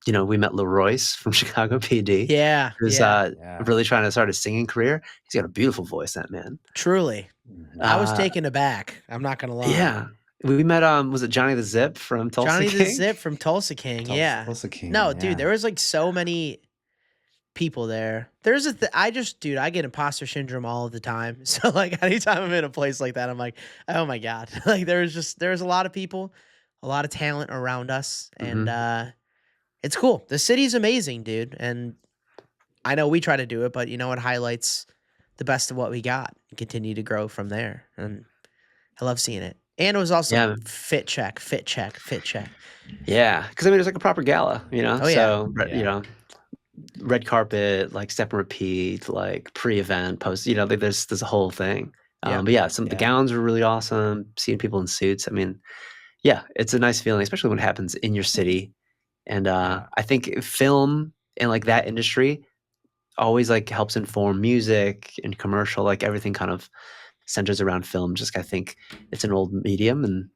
Speaker 4: You know, we met Leroyce from Chicago PD.
Speaker 3: Yeah.
Speaker 4: Who's really trying to start a singing career. He's got a beautiful voice, that man.
Speaker 3: Truly. I was taken aback. I'm not going to lie.
Speaker 4: Yeah. We met, was it Johnny the Zip from Tulsa
Speaker 3: Johnny
Speaker 4: King?
Speaker 3: the Zip from Tulsa King. Yeah.
Speaker 2: Tulsa King,
Speaker 3: No,
Speaker 2: yeah.
Speaker 3: dude, there was like so many people there. There's a dude, I get imposter syndrome all of the time. So like anytime I'm in a place like that, I'm like, oh my God. Like there's a lot of people, a lot of talent around us. And it's cool. The city's amazing, dude. And I know we try to do it, but you know, it highlights the best of what we got and continue to grow from there. And I love seeing it. And it was also fit check.
Speaker 4: Yeah, because I mean, it's like a proper gala, you know.
Speaker 3: Oh, yeah.
Speaker 4: So you know, red carpet, like step and repeat, like pre-event, post. You know, there's a whole thing. But yeah, some of the gowns were really awesome. Seeing people in suits. I mean, yeah, it's a nice feeling, especially when it happens in your city. And I think film and like that industry always like helps inform music and commercial. Like everything kind of centers around film. Just I think it's an old medium, and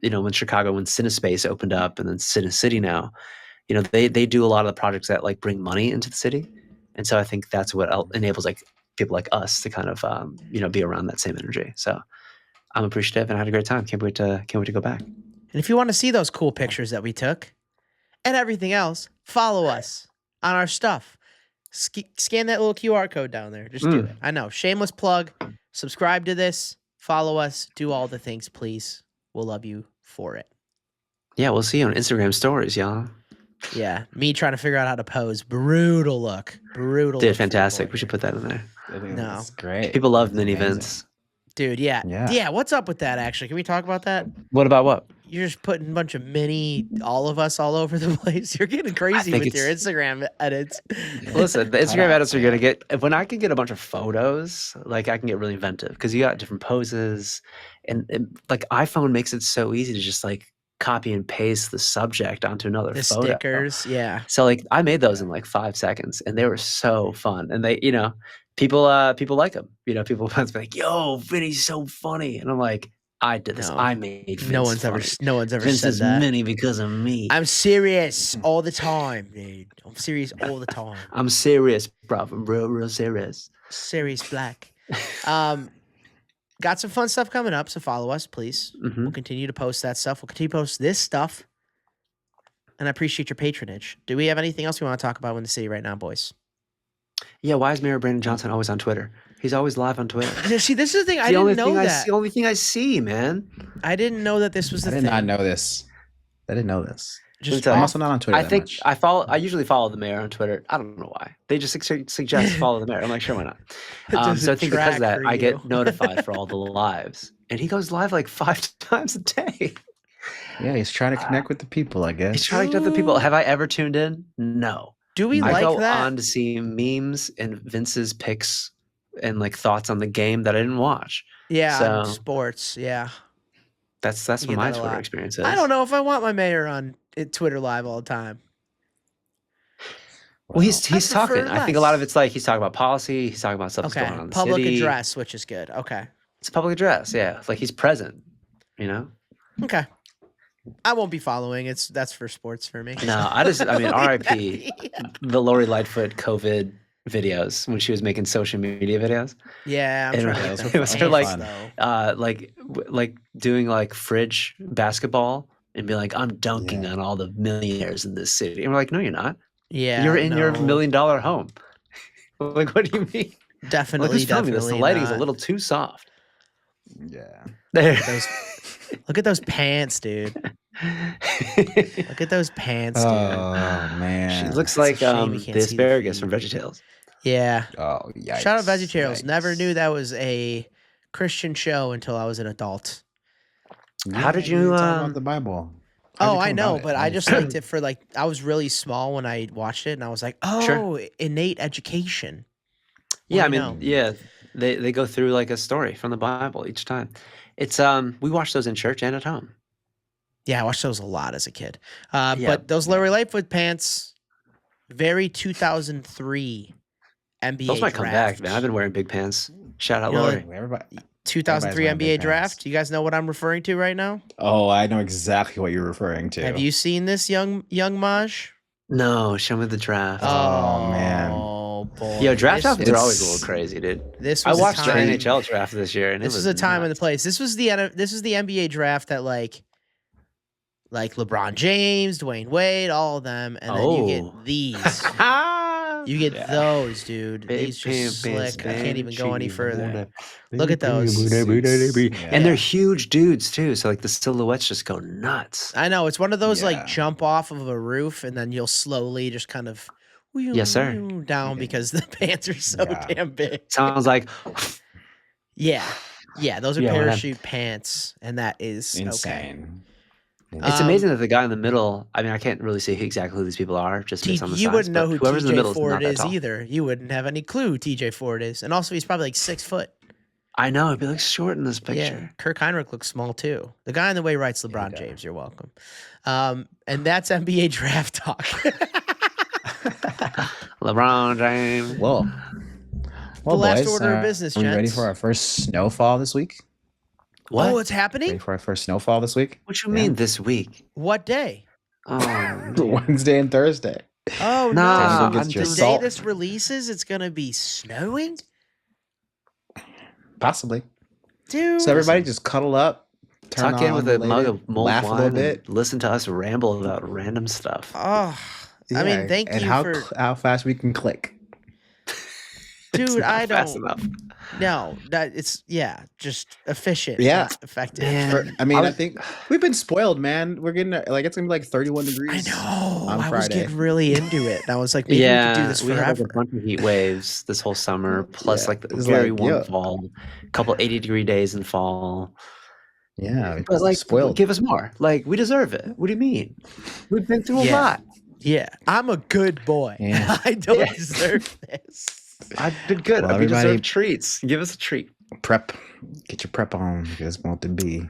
Speaker 4: you know, when CineSpace opened up, and then CineCity now, you know, they do a lot of the projects that like bring money into the city, and so I think that's what enables like people like us to kind of you know, be around that same energy. So I'm appreciative, and I had a great time. Can't wait to go back.
Speaker 3: And if you want to see those cool pictures that we took and everything else, follow us on our stuff. Scan that little QR code down there. Just do it. I know. Shameless plug. Subscribe to this. Follow us. Do all the things, please. We'll love you for it.
Speaker 4: Yeah, we'll see you on Instagram stories, y'all.
Speaker 3: Yeah. Me trying to figure out how to pose. Brutal look. Brutal.
Speaker 4: Dude,
Speaker 3: look
Speaker 4: fantastic. We should put that in there.
Speaker 3: No.
Speaker 2: That's great.
Speaker 4: People love
Speaker 2: That's
Speaker 4: mini
Speaker 2: amazing.
Speaker 4: events.
Speaker 3: Dude, yeah. What's up with that, actually? Can we talk about that?
Speaker 4: What about what?
Speaker 3: You're just putting a bunch of all of us all over the place. You're getting crazy
Speaker 4: think
Speaker 3: with your
Speaker 4: it's-
Speaker 3: Instagram edits.
Speaker 4: Listen, the
Speaker 2: Cut
Speaker 4: Instagram
Speaker 2: out,
Speaker 4: edits are gonna
Speaker 2: man.
Speaker 4: get when I can get a bunch of photos, like I can get really inventive because you got different poses, and like iPhone makes it so easy to just like copy and paste the subject onto another
Speaker 3: The
Speaker 4: photo.
Speaker 3: stickers, yeah.
Speaker 4: So like I made those in like 5 seconds, and they were so fun. And they, people like them. People be like, "Yo, Vinny's so funny," and I'm like, "I did this.
Speaker 3: No.
Speaker 4: I made Vince
Speaker 3: No one's
Speaker 4: funny.
Speaker 3: ever
Speaker 4: Vince
Speaker 3: said
Speaker 4: is
Speaker 3: that.
Speaker 4: many because of me.
Speaker 3: I'm serious all the time, dude. I'm serious all the time.
Speaker 4: I'm serious, bro. I'm real serious."
Speaker 3: Serious black. Got some fun stuff coming up, so follow us, please.
Speaker 4: Mhm.
Speaker 3: We'll continue to post that stuff. We'll continue to post this stuff. And I appreciate your patronage. Do we have anything else we want to talk about in the city right now, boys?
Speaker 4: Yeah, why is Mayor Brandon Johnson always on Twitter? He's always live on Twitter.
Speaker 3: See, this is the thing.
Speaker 4: It's
Speaker 3: I
Speaker 4: the only
Speaker 3: didn't know
Speaker 4: thing
Speaker 3: that.
Speaker 4: the only thing I see, man.
Speaker 3: I didn't know that this was the
Speaker 2: I
Speaker 3: thing.
Speaker 2: did not know this. I didn't know this.
Speaker 3: Just
Speaker 4: tell you.
Speaker 2: I'm
Speaker 3: off-
Speaker 2: also not on Twitter.
Speaker 4: I
Speaker 2: that
Speaker 4: think
Speaker 2: much.
Speaker 4: I usually follow the mayor on Twitter. I don't know why. They just suggest follow the mayor. I'm like, sure, why not?
Speaker 3: It
Speaker 4: So I
Speaker 3: doesn't
Speaker 4: think because of
Speaker 3: track
Speaker 4: that,
Speaker 3: for
Speaker 4: I
Speaker 3: you.
Speaker 4: get notified for all the lives, and he goes live like 5 times a day.
Speaker 2: Yeah, he's trying to connect with the people, I
Speaker 4: He's
Speaker 2: guess.
Speaker 4: trying to other people. Have I ever tuned in? No.
Speaker 3: Do we
Speaker 2: I
Speaker 4: I
Speaker 3: like
Speaker 4: go
Speaker 3: that?
Speaker 4: on to see memes and Vince's picks and like thoughts on the game that I didn't watch.
Speaker 3: Yeah, on
Speaker 4: So-
Speaker 3: sports. Yeah.
Speaker 4: That's
Speaker 3: You
Speaker 4: what
Speaker 3: get
Speaker 4: my
Speaker 3: that a
Speaker 4: Twitter
Speaker 3: lot.
Speaker 4: experience is.
Speaker 3: I don't know if I want my mayor on Twitter live all the time.
Speaker 4: Well, he's
Speaker 3: I
Speaker 4: talking.
Speaker 3: prefer
Speaker 4: I think a lot of
Speaker 3: less.
Speaker 4: it's like he's talking about policy. He's talking about stuff that's
Speaker 3: Okay.
Speaker 4: going on in the
Speaker 3: Public
Speaker 4: city.
Speaker 3: address, which is good. Okay.
Speaker 4: It's a public address. Yeah, like he's present.
Speaker 3: Okay. I won't be following. That's for sports for me.
Speaker 4: No, I mean, R.I.P. the Lori Lightfoot COVID videos when she was making social media videos.
Speaker 3: Yeah, I'm
Speaker 4: It
Speaker 3: trying to
Speaker 4: was-
Speaker 3: get
Speaker 4: it was
Speaker 3: them
Speaker 4: her, like,
Speaker 3: fast, though.
Speaker 4: Like doing like fridge basketball and be like, I'm dunking
Speaker 2: Yeah.
Speaker 4: on all the millionaires in this city. And we're like, no, you're not.
Speaker 3: Yeah,
Speaker 4: You're in your
Speaker 3: no,
Speaker 4: $1 million home. Like, what do you mean? Like,
Speaker 3: Definitely,
Speaker 4: who's telling me this? The
Speaker 3: definitely
Speaker 4: lighting is a
Speaker 3: not.
Speaker 4: little too soft.
Speaker 2: Yeah.
Speaker 4: There.
Speaker 3: Look at those pants, dude. Look at those pants, dude.
Speaker 2: Oh man.
Speaker 4: She looks
Speaker 3: It's a
Speaker 4: like
Speaker 3: shame you can't
Speaker 4: the
Speaker 3: see the
Speaker 4: asparagus from
Speaker 3: feet.
Speaker 4: VeggieTales.
Speaker 3: Yeah.
Speaker 2: Oh yeah.
Speaker 3: Shout out VeggieTales. Never knew that was a Christian show until I was an adult.
Speaker 4: How did you,
Speaker 2: talk about the Bible?
Speaker 3: Oh, I know, but I just liked it for like I was really small when I watched it, and I was like, oh,
Speaker 4: Sure.
Speaker 3: innate education.
Speaker 4: Yeah, I
Speaker 3: Well,
Speaker 4: mean,
Speaker 3: no.
Speaker 4: yeah, they go through like a story from the Bible each time. It's we watch those in church and at home.
Speaker 3: Yeah, I watched those a lot as a kid.
Speaker 4: Yeah.
Speaker 3: But those Larry Lightfoot pants, very 2003 NBA
Speaker 4: Those might come back,
Speaker 3: draft.
Speaker 4: man. I've been wearing big pants. Shout out
Speaker 3: You know,
Speaker 4: Lori.
Speaker 2: Everybody.
Speaker 3: 2003
Speaker 2: wearing big
Speaker 3: NBA draft.
Speaker 2: pants.
Speaker 3: You guys know what I'm referring to right now?
Speaker 2: Oh, I know exactly what you're referring to.
Speaker 3: Have you seen this, young Maj?
Speaker 4: No, show me the draft.
Speaker 2: Oh, man.
Speaker 3: Oh boy.
Speaker 4: Yo, draft
Speaker 3: This
Speaker 4: outfits are
Speaker 3: was-
Speaker 4: always a little crazy, dude.
Speaker 3: This
Speaker 4: I
Speaker 3: was
Speaker 4: watched
Speaker 3: a
Speaker 4: the
Speaker 3: time,
Speaker 4: NHL draft this year, and
Speaker 3: This
Speaker 4: it
Speaker 3: was
Speaker 4: was
Speaker 3: a time and the
Speaker 4: nuts.
Speaker 3: place. This was the NBA draft that like LeBron James, Dwayne Wade, all of them, and then you
Speaker 4: Oh.
Speaker 3: get these. You get
Speaker 2: Yeah.
Speaker 3: those, dude. These just slick. I can't even go any further. Look at those.
Speaker 4: And they're huge dudes too, so like the silhouettes just go nuts.
Speaker 3: I know it's one of those
Speaker 2: Yeah.
Speaker 3: like jump off of a roof and then you'll slowly just kind of
Speaker 4: Yes, sir.
Speaker 3: down because the pants are so
Speaker 2: Yeah.
Speaker 3: damn big.
Speaker 4: Sounds like
Speaker 3: Yeah, those are
Speaker 4: Yeah, whatever.
Speaker 3: parachute pants, and that is okay.
Speaker 2: Insane.
Speaker 4: it's amazing that the guy in the middle. I mean, I can't really see exactly who these people are, just based on the
Speaker 3: You
Speaker 4: size,
Speaker 3: wouldn't know
Speaker 4: but
Speaker 3: who
Speaker 4: whoever's in the
Speaker 3: TJ
Speaker 4: middle is
Speaker 3: Ford
Speaker 4: not that
Speaker 3: is
Speaker 4: tall.
Speaker 3: either. You wouldn't have any clue who TJ Ford is, and also he's probably like 6 foot.
Speaker 4: I know it'd be like short in this
Speaker 3: Yeah,
Speaker 4: picture.
Speaker 3: Kirk Heinrich looks small too. The guy in the way writes LeBron
Speaker 2: does.
Speaker 3: James. You're welcome. And that's NBA draft talk.
Speaker 4: LeBron James.
Speaker 2: Well,
Speaker 3: The last
Speaker 2: boys,
Speaker 3: order of business,
Speaker 2: Are we ready
Speaker 3: gents.
Speaker 2: for our first snowfall this week?
Speaker 4: What?
Speaker 3: Oh, it's happening?
Speaker 2: Ready for our first snowfall this week?
Speaker 4: What you mean this week?
Speaker 3: What day?
Speaker 4: Oh,
Speaker 2: Wednesday and Thursday.
Speaker 3: Oh
Speaker 4: Nah,
Speaker 3: no!
Speaker 2: I'm
Speaker 3: The
Speaker 2: just-
Speaker 3: day
Speaker 2: salt.
Speaker 3: this releases, it's gonna be snowing,
Speaker 2: Possibly.
Speaker 3: dude.
Speaker 2: So everybody just cuddle up, turn
Speaker 4: tuck in
Speaker 2: on
Speaker 4: with
Speaker 2: the
Speaker 4: a mug
Speaker 2: latest,
Speaker 4: of mulled
Speaker 2: laugh a
Speaker 4: wine
Speaker 2: little
Speaker 4: and
Speaker 2: bit.
Speaker 4: listen to us ramble about random stuff.
Speaker 3: Oh, I mean,
Speaker 2: Yeah,
Speaker 3: thank
Speaker 2: and
Speaker 3: you
Speaker 2: how,
Speaker 3: for,
Speaker 2: how fast we can click.
Speaker 4: It's
Speaker 3: dude.
Speaker 4: not
Speaker 3: I
Speaker 4: fast
Speaker 3: don't.
Speaker 4: enough.
Speaker 3: No, that it's just efficient.
Speaker 2: Yeah.
Speaker 3: not effective.
Speaker 4: Man.
Speaker 2: For- I mean,
Speaker 4: I
Speaker 2: I
Speaker 4: was-
Speaker 2: think we've been spoiled, man. We're getting like it's gonna be like 31
Speaker 3: I
Speaker 2: degrees.
Speaker 3: know.
Speaker 2: on
Speaker 3: I was
Speaker 2: Friday.
Speaker 3: getting really into it. And I was like, maybe we could do this
Speaker 4: we had
Speaker 3: forever.
Speaker 4: like a bunch of heat waves this whole summer, plus
Speaker 2: Yeah,
Speaker 4: like the
Speaker 2: it's
Speaker 4: very
Speaker 2: like,
Speaker 4: warm
Speaker 2: yeah.
Speaker 4: fall, couple 80-degree days in fall.
Speaker 2: Yeah,
Speaker 4: But like,
Speaker 2: spoiled.
Speaker 4: give us more. Like, we deserve it. What do you mean? We've been through a
Speaker 3: Yeah.
Speaker 4: lot.
Speaker 3: Yeah, I'm a good boy.
Speaker 2: Yeah.
Speaker 3: I don't
Speaker 4: Yeah.
Speaker 3: deserve this.
Speaker 4: I've been good.
Speaker 2: Well,
Speaker 4: We
Speaker 2: everybody-
Speaker 4: deserve treats. Give us a treat.
Speaker 2: Prep. Get your prep on because it's about to be.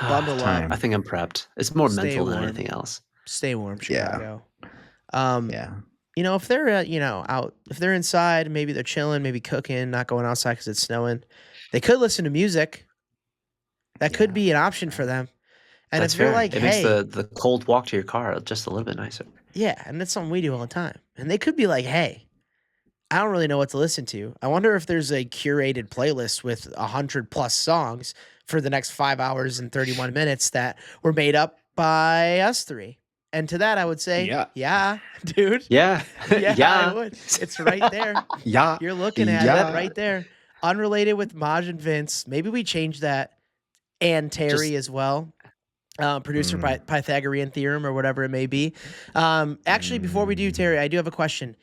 Speaker 3: Bundle
Speaker 2: Time.
Speaker 3: up.
Speaker 4: I think I'm prepped. It's more
Speaker 3: Stay
Speaker 4: mental than
Speaker 3: warm.
Speaker 4: anything else.
Speaker 3: Stay warm,
Speaker 2: Yeah.
Speaker 3: Chicago.
Speaker 2: Yeah.
Speaker 3: You know, if they're out, if they're inside, maybe they're chilling, maybe cooking, not going outside because it's snowing, they could listen to music. That could be an option for them. And
Speaker 4: That's
Speaker 3: if you're
Speaker 4: fair.
Speaker 3: like,
Speaker 4: it
Speaker 3: hey,
Speaker 4: makes the cold walk to your car just a little bit nicer.
Speaker 3: yeah, and that's something we do all the time. And they could be like, hey, I don't really know what to listen to. I wonder if there's a curated playlist with 100+ songs for the next 5 hours and 31 minutes that were made up by us three. And to that, I would say, yeah, dude.
Speaker 4: Yeah.
Speaker 3: Yeah, I would. It's right there.
Speaker 2: Yeah.
Speaker 3: You're looking at
Speaker 2: Yeah.
Speaker 3: it right there. Unrelated with Maj and Vince. Maybe we change that. And Terry as well. Producer Pythagorean theorem or whatever it may be. Actually, before we do, Terry, I do have a question.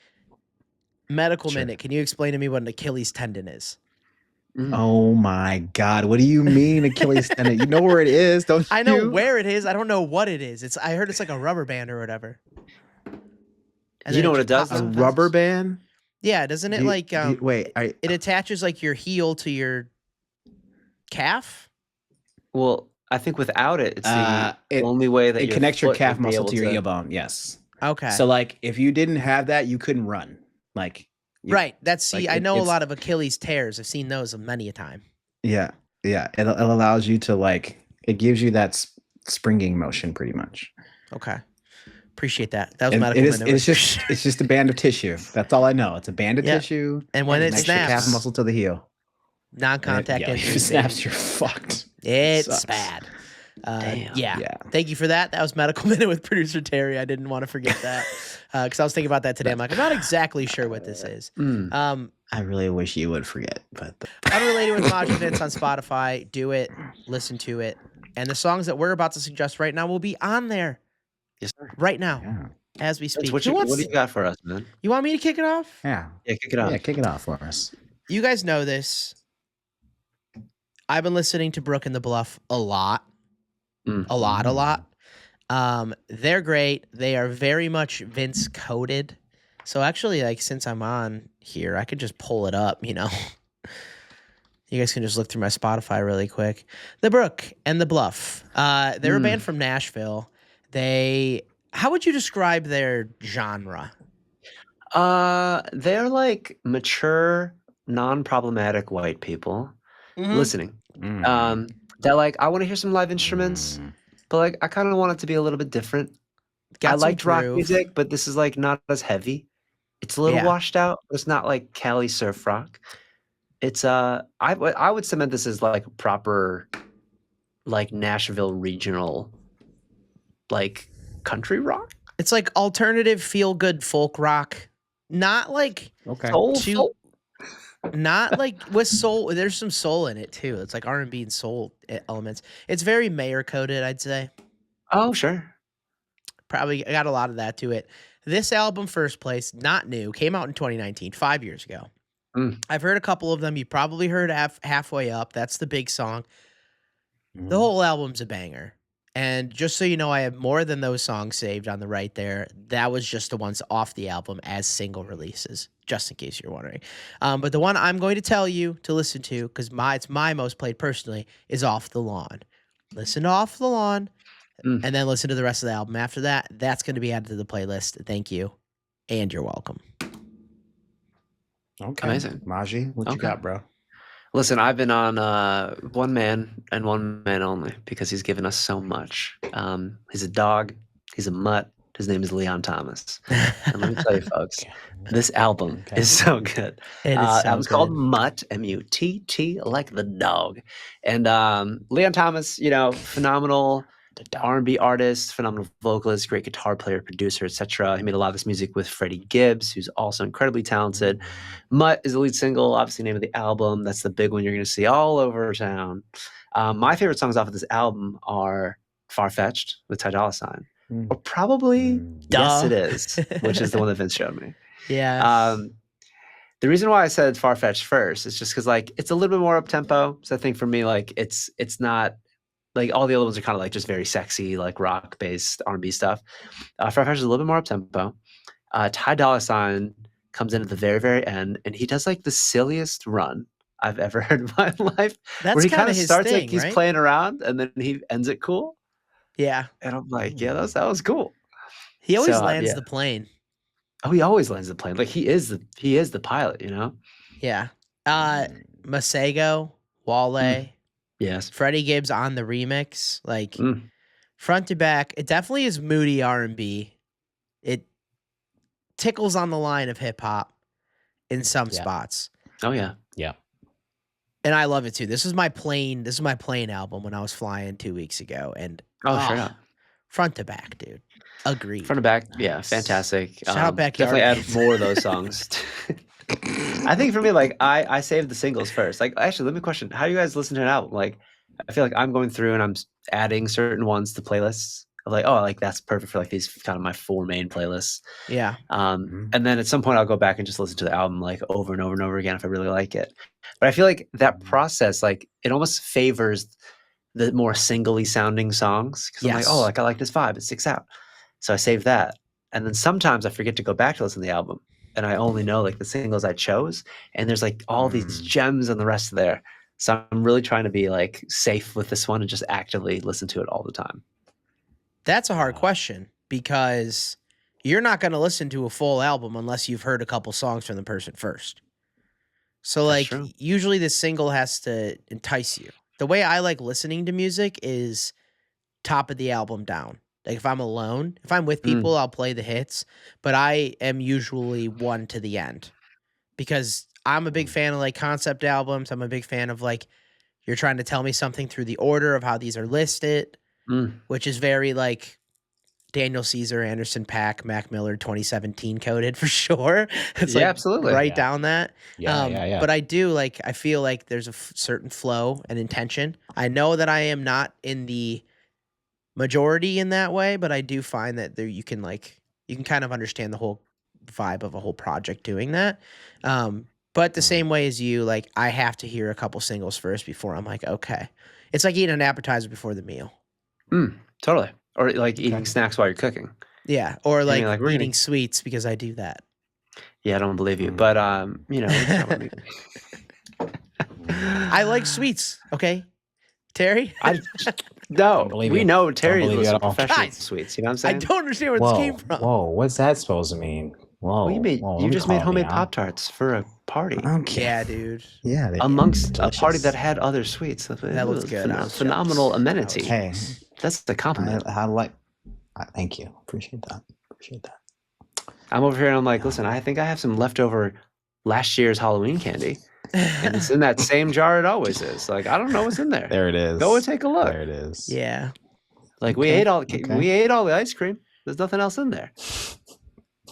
Speaker 3: Medical minute. Can you explain to me what an Achilles tendon is?
Speaker 2: Oh my God! What do you mean Achilles tendon? You know where it is, don't you?
Speaker 3: I know where it is. I don't know what it is. I heard it's like a rubber band or whatever. And
Speaker 4: You
Speaker 3: then
Speaker 4: know what
Speaker 3: just
Speaker 4: it does?
Speaker 3: pops
Speaker 2: A
Speaker 3: up.
Speaker 2: rubber band?
Speaker 3: Yeah, doesn't it
Speaker 2: wait.
Speaker 3: it attaches like your heel to your calf?
Speaker 4: Well, I think without it, it's the
Speaker 2: it-
Speaker 4: only way that
Speaker 2: It connects your
Speaker 4: foot
Speaker 2: calf
Speaker 4: would be
Speaker 2: muscle
Speaker 4: able
Speaker 2: to your heel bone. Yes.
Speaker 3: Okay.
Speaker 2: So like, if you didn't have that, you couldn't run. Like,
Speaker 3: Right. That's
Speaker 2: like,
Speaker 3: I know a
Speaker 2: it's-
Speaker 3: lot of Achilles tears. I've seen those many a time.
Speaker 2: yeah. It allows you to like. It gives you that springing motion, pretty much.
Speaker 3: Okay. Appreciate that. That was
Speaker 2: And
Speaker 3: medical minute.
Speaker 2: it's just a band of tissue. That's all I know. It's a band of
Speaker 3: Yeah.
Speaker 2: tissue.
Speaker 3: And when it
Speaker 2: connects your calf
Speaker 3: snaps,
Speaker 2: muscle to the heel.
Speaker 3: non-contact
Speaker 2: And if
Speaker 3: injury.
Speaker 2: it snaps, you're fucked.
Speaker 3: It's
Speaker 2: Sucks.
Speaker 3: bad.
Speaker 4: Damn.
Speaker 3: Yeah.
Speaker 2: Yeah.
Speaker 3: Thank you for that. That was medical minute with producer Terry. I didn't want to forget that because I was thinking about that today. I'm like, I'm not exactly sure what this is.
Speaker 2: I really wish you would forget, but
Speaker 3: Unrelated with Maj and Vince on Spotify. Do it. Listen to it. And the songs that we're about to suggest right now will be on there
Speaker 4: Yes, sir.
Speaker 3: right now
Speaker 2: yeah,
Speaker 3: as we speak.
Speaker 4: What do you got for us, man?
Speaker 3: You want me to kick it off?
Speaker 2: yeah,
Speaker 4: Yeah, kick it off.
Speaker 2: yeah. Kick it off for us.
Speaker 3: You guys know this. I've been listening to Brook and the Bluff a lot. A lot. They're great. They are very much Vince coded. So actually, like, since I'm on here, I could just pull it up, you know. You guys can just look through my Spotify really quick. The Brook and the Bluff. They're a band from Nashville. How would you describe their genre?
Speaker 4: They're like mature, non-problematic white people listening. They're like, I want to hear some live instruments, but like I kind of want it to be a little bit different.
Speaker 3: Got
Speaker 4: I
Speaker 3: some
Speaker 4: liked rock
Speaker 3: groove.
Speaker 4: music, but this is like not as heavy. It's a little
Speaker 3: Yeah.
Speaker 4: washed out. It's not like Cali surf rock. It's I would cement this as like proper, like Nashville regional, like country rock.
Speaker 3: It's like alternative feel-good folk rock. Not like
Speaker 2: Okay.
Speaker 3: too, not like with soul. There's some soul in it too. It's like R&B and soul elements. It's very Mayer coded, I'd say.
Speaker 4: Oh, sure.
Speaker 3: Probably got a lot of that to it. This album, First Place, not new, came out in 2019, 5 years ago. I've heard a couple of them. You probably heard Halfway Up. That's the big song. The whole album's a banger. And just so you know, I have more than those songs saved on the right there. That was just the ones off the album as single releases, just in case you're wondering. But the one I'm going to tell you to listen to, because it's my most played personally, is Off the Lawn. Listen to Off the Lawn, and then listen to the rest of the album. After that, that's going to be added to the playlist. Thank you, and you're welcome.
Speaker 2: Okay.
Speaker 4: Amazing.
Speaker 2: Maji, what you got, bro?
Speaker 4: Listen, I've been on one man and one man only because he's given us so much. He's a dog. He's a mutt. His name is Leon Thomas. And let me tell you, folks, this album is so good.
Speaker 3: It is so
Speaker 4: album's called
Speaker 3: good.
Speaker 4: Mutt, M-U-T-T, like the dog. And Leon Thomas, you know, phenomenal R&B artist, phenomenal vocalist, great guitar player, producer, etc. He made a lot of this music with Freddie Gibbs, who's also incredibly talented. Mutt is the lead single, obviously the name of the album. That's the big one you're going to see all over town. My favorite songs off of this album are Far-Fetched with Ty Dolla $ign. Or probably Yes It Is, which is the one that Vince showed me.
Speaker 3: Yeah.
Speaker 4: The reason why I said Far-Fetched first is just because like it's a little bit more up tempo. So I think for me, like it's not like all the other ones are kind of like just very sexy, like rock based R&B stuff. Fred Fresher's a little bit more up tempo. Ty Dolla $ign comes in at the very, very end, and he does like the silliest run I've ever heard in my life,
Speaker 3: That's
Speaker 4: where he
Speaker 3: kind
Speaker 4: kind
Speaker 3: of
Speaker 4: of
Speaker 3: his
Speaker 4: starts
Speaker 3: thing,
Speaker 4: like he's
Speaker 3: right?
Speaker 4: playing around, and then he ends it cool.
Speaker 3: Yeah.
Speaker 4: And I'm like, yeah, that was cool.
Speaker 3: He always
Speaker 4: So,
Speaker 3: lands
Speaker 4: yeah.
Speaker 3: the plane.
Speaker 4: Oh, he always lands the plane. Like he is the pilot, you know?
Speaker 3: Yeah. Masego, Wale,
Speaker 4: Yes.
Speaker 3: Freddie Gibbs on the remix, like
Speaker 4: Mm.
Speaker 3: front to back. It definitely is moody R&B. It tickles on the line of hip hop in some spots.
Speaker 4: Oh yeah.
Speaker 5: Yeah.
Speaker 3: And I love it too. This is my plane album when I was flying 2 weeks ago. And
Speaker 4: Straight up.
Speaker 3: front to back, dude. Agreed.
Speaker 4: Front to back, yeah, fantastic.
Speaker 3: Shout out Backyard
Speaker 4: Definitely add
Speaker 3: Kids.
Speaker 4: more of those songs. I think for me, like I saved the singles first. Like, actually, let me question: how do you guys listen to an album? Like, I feel like I'm going through and I'm adding certain ones to playlists. Of like, oh, like that's perfect for like these kind of my 4 main playlists.
Speaker 3: Yeah.
Speaker 4: And then at some point I'll go back and just listen to the album like over and over and over again if I really like it. But I feel like that process, like it almost favors the more singly sounding songs because I'm like, oh, like I like this vibe, it sticks out. So I save that. And then sometimes I forget to go back to listen to the album and I only know like the singles I chose. And there's like all these gems and the rest of there. So I'm really trying to be like safe with this one and just actively listen to it all the time.
Speaker 3: That's a hard question because you're not going to listen to a full album unless you've heard a couple songs from the person first. So like usually the single has to entice you. The way I like listening to music is top of the album down. Like if I'm alone, if I'm with people, I'll play the hits, but I am usually one to the end because I'm a big fan of like concept albums. I'm a big fan of like, you're trying to tell me something through the order of how these are listed, which is very like Daniel Caesar, Anderson .Paak, Mac Miller 2017 coded for sure. It's like
Speaker 4: absolutely.
Speaker 3: Right down that.
Speaker 5: Yeah.
Speaker 3: But I do like, I feel like there's a certain flow and intention. I know that I am not in the majority in that way, but I do find that there you can kind of understand the whole vibe of a whole project doing that. But the same way as you, like I have to hear a couple singles first before I'm like, okay. It's like eating an appetizer before the meal.
Speaker 4: Totally. Or like eating snacks while you're cooking.
Speaker 3: Yeah. Or like,
Speaker 4: like
Speaker 3: eating sweets because I do that.
Speaker 4: Yeah, I don't believe you. But you know, it's not what
Speaker 3: I like sweets, okay? Terry?
Speaker 4: No,
Speaker 5: believe
Speaker 4: we
Speaker 5: you.
Speaker 4: know Terry
Speaker 5: Don't believe
Speaker 4: was
Speaker 5: you
Speaker 4: a
Speaker 5: at all.
Speaker 4: professional
Speaker 3: Guys,
Speaker 4: sweets. You know what I'm
Speaker 3: I
Speaker 4: saying?
Speaker 3: don't understand where this came from.
Speaker 5: Whoa, what's that supposed to mean? Whoa.
Speaker 4: What do you mean?
Speaker 5: whoa,
Speaker 4: You
Speaker 5: let me
Speaker 4: just made
Speaker 5: calm
Speaker 4: homemade
Speaker 5: down.
Speaker 4: Pop-Tarts for a party.
Speaker 2: Okay.
Speaker 3: Yeah, dude.
Speaker 2: Yeah. they-
Speaker 4: Amongst a party
Speaker 2: delicious.
Speaker 4: that had other sweets.
Speaker 3: That looks good. I was
Speaker 4: Phenomenal
Speaker 3: jealous.
Speaker 4: amenity.
Speaker 2: Hey,
Speaker 4: That's the compliment.
Speaker 2: thank you. Appreciate that.
Speaker 4: I'm over here and I'm like, listen, I think I have some leftover last year's Halloween candy. And it's in that same jar it always is. Like, I don't know what's in there.
Speaker 2: There it is.
Speaker 4: Go and take a look.
Speaker 2: There it is.
Speaker 3: Yeah.
Speaker 4: Like we ate all the ice cream. There's nothing else in there.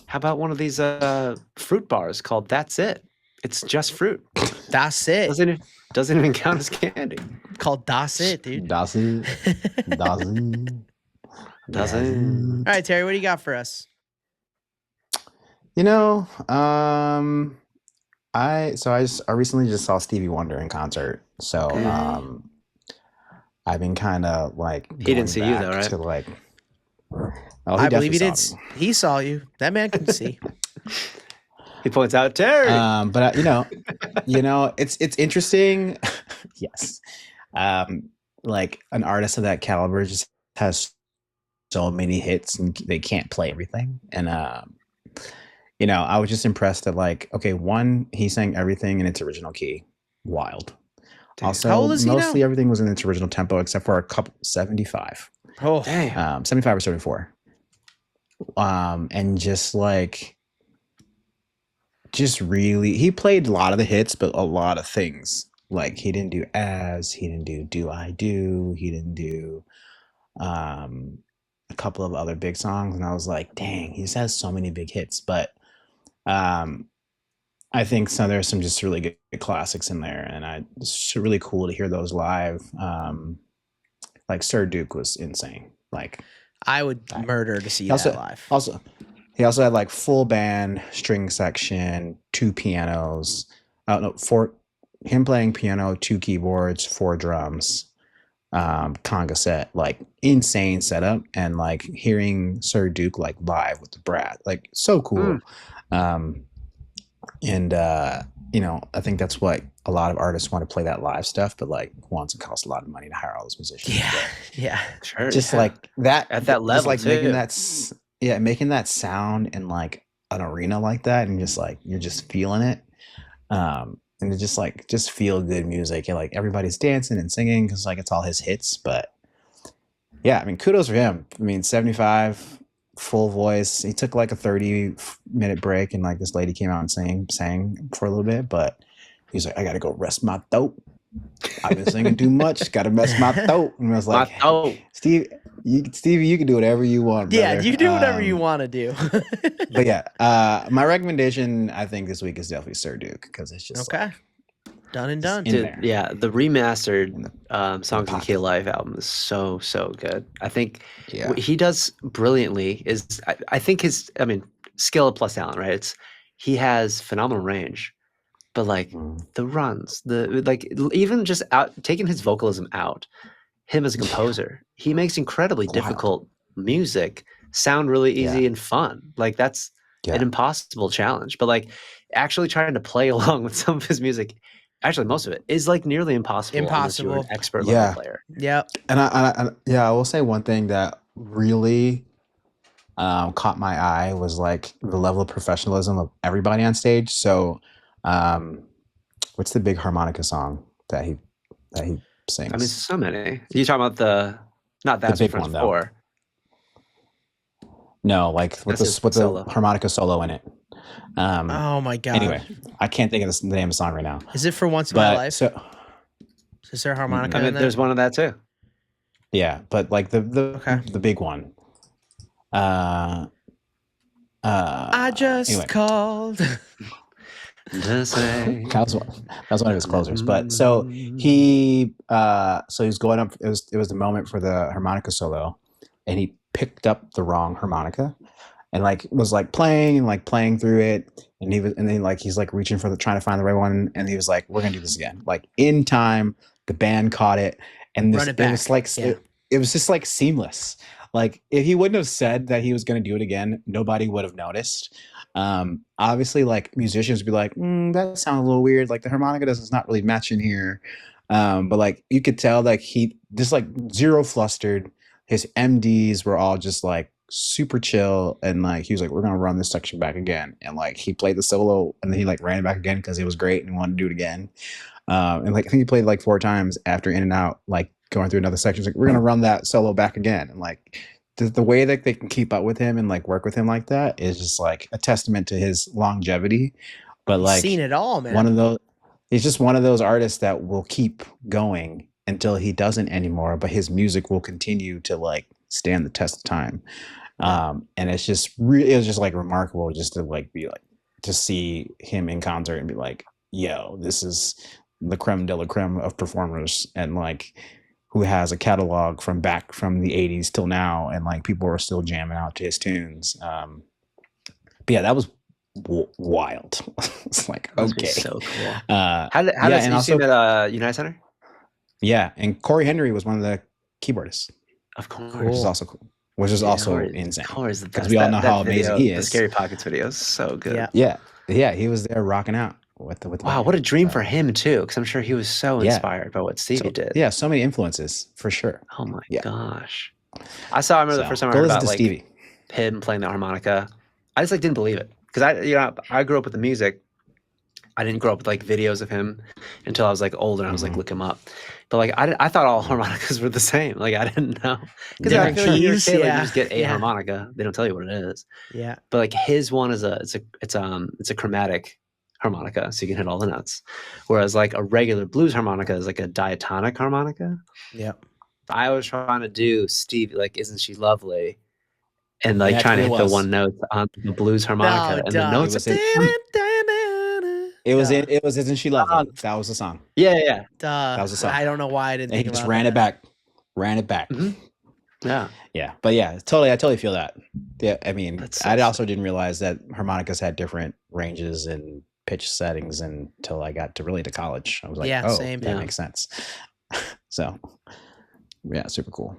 Speaker 4: How about one of these fruit bars called That's It? It's just fruit.
Speaker 3: That's it.
Speaker 4: Doesn't even count as candy.
Speaker 3: Called Das It, dude.
Speaker 2: Doesn't.
Speaker 4: Doesn't.
Speaker 3: All right, Terry, what do you got for us?
Speaker 2: You know, I recently just saw Stevie Wonder in concert. So I've been kind of like
Speaker 4: He didn't
Speaker 2: going
Speaker 4: see you
Speaker 2: back
Speaker 4: though, right?
Speaker 2: to like
Speaker 3: I believe he did.
Speaker 2: saw me.
Speaker 3: He saw you. That man can see.
Speaker 4: He points out Terry.
Speaker 2: But you know, it's interesting. Yes. Like an artist of that caliber just has so many hits and they can't play everything. And you know, I was just impressed that like, okay, one, he sang everything in its original key. Wild.
Speaker 4: Damn.
Speaker 2: Also,
Speaker 3: How old is he
Speaker 2: mostly
Speaker 3: now?
Speaker 2: everything was in its original tempo except for a couple 75.
Speaker 3: Oh,
Speaker 4: Damn.
Speaker 2: 75 or 74. And just like really he played a lot of the hits, but a lot of things. Like he didn't do he didn't do I Do, he didn't do a couple of other big songs, and I was like, dang, he just has so many big hits. But I think there's some just really good classics in there, and it's really cool to hear those live. Like Sir Duke was insane. Like
Speaker 3: I would murder to see that live.
Speaker 2: He also had like full band, string section, 2 pianos. Him playing piano, 2 keyboards, 4 drums. conga set, like insane setup, and like hearing Sir Duke like live with the Brat, like so cool. And you know, I think that's what a lot of artists want to play, that live stuff, but like once it costs a lot of money to hire all those musicians.
Speaker 3: Yeah.
Speaker 4: Sure.
Speaker 2: Just like that
Speaker 4: at that
Speaker 2: just
Speaker 4: level,
Speaker 2: like
Speaker 4: too.
Speaker 2: making that sound in like an arena like that, and just like you're just feeling it. And it's just feel good music, and like everybody's dancing and singing because like it's all his hits. But yeah, I mean, kudos for him. I mean, 75, full voice. He took like a 30-minute break, and like this lady came out and sang for a little bit, but he's like, I gotta go rest my throat. I've been singing too much. Gotta rest my throat. And I was like, Stevie, you can do whatever you want, brother.
Speaker 3: Yeah, you do whatever you want to do.
Speaker 2: But yeah, my recommendation, I think, this week is definitely Sir Duke, because it's just
Speaker 3: okay. Done and done.
Speaker 2: in there.
Speaker 4: Yeah, the remastered Songs of the Key Live album is so good. I think what he does brilliantly is I think his skill plus talent, right? He has phenomenal range, but like the runs, even just taking his vocalism out, him as a composer, he makes incredibly difficult music sound really easy and fun. Like that's an impossible challenge, but like actually trying to play along with some of his music, actually most of it, is like nearly impossible unless you're an expert level player.
Speaker 3: Yep.
Speaker 2: And I will say one thing that really caught my eye was like the level of professionalism of everybody on stage. So what's the big harmonica song that he sings?
Speaker 4: I mean, so many. You talking about not that
Speaker 2: big one, though? No, like with the harmonica solo in it.
Speaker 3: Oh my god.
Speaker 2: Anyway, I can't think of the name of the song right now.
Speaker 3: Is it For Once in My Life?
Speaker 2: So,
Speaker 3: is there a harmonica in there?
Speaker 4: There's one of that too.
Speaker 2: Yeah, but like the big one.
Speaker 3: I just called.
Speaker 2: That was one of his closers. But so he was going up. It was the moment for the harmonica solo, and he picked up the wrong harmonica, and like was like playing through it, and then he's like reaching for trying to find the right one, and he was like, "We're gonna do this again." Like in time, the band caught it, and it was like it was just like seamless. Like if he wouldn't have said that he was gonna do it again, nobody would have noticed. Obviously, like musicians would be like, that sounds a little weird. Like the harmonica does not really match in here. But like you could tell like he just like zero flustered. His MDs were all just like super chill, and like he was like, we're gonna run this section back again. And like he played the solo, and then he like ran it back again because it was great and he wanted to do it again. And like I think he played like 4 times after In and Out, like going through another section. He's like, we're gonna run that solo back again. And like the way that they can keep up with him and like work with him like that is just like a testament to his longevity. But like
Speaker 3: seen it all, man.
Speaker 2: He's just one of those artists that will keep going until he doesn't anymore, but his music will continue to like stand the test of time. And it was just like remarkable just to like be like to see him in concert and be like, yo, this is the creme de la creme of performers, and like who has a catalog from the 80s till now, and like people are still jamming out to his tunes. But yeah, that was wild. It's like, okay,
Speaker 4: so cool. How did you see him at United Center?
Speaker 2: Yeah, and Corey Henry was one of the keyboardists,
Speaker 4: of course,
Speaker 2: which is also cool. Which is also insane.
Speaker 4: Corey's the best.
Speaker 2: Because we all know how amazing he is.
Speaker 4: The Scary Pockets video is so good.
Speaker 2: Yeah. He was there rocking out with the
Speaker 4: wow, what a dream for him too, because I'm sure he was so inspired by what Stevie did.
Speaker 2: Yeah, so many influences for sure.
Speaker 4: Oh my gosh, I remember the first time I heard about like
Speaker 2: Stevie.
Speaker 4: Him playing the harmonica. I just like didn't believe it, because I grew up with the music. I didn't grow up with like videos of him until I was like older, and I was like look him up. But like I thought all harmonicas were the same. Like I didn't know, because I feel like you're a kid, like, you just get a harmonica. They don't tell you what it is.
Speaker 3: Yeah.
Speaker 4: But like his one is it's a chromatic harmonica, so you can hit all the notes. Whereas like a regular blues harmonica is like a diatonic harmonica.
Speaker 3: Yeah.
Speaker 4: I was trying to do Steve like "Isn't She Lovely," and like trying to hit the one note on the blues harmonica, and the notes.
Speaker 2: It was Isn't She Lovely? That was the song.
Speaker 4: Yeah.
Speaker 2: That was the song.
Speaker 3: I don't know why I didn't.
Speaker 2: And he just ran it back.
Speaker 4: Mm-hmm.
Speaker 2: Yeah. But yeah, I totally feel that. Yeah, I mean, I also didn't realize that harmonicas had different ranges and pitch settings until I got to college. I was like, same. That makes sense. So, yeah, super cool.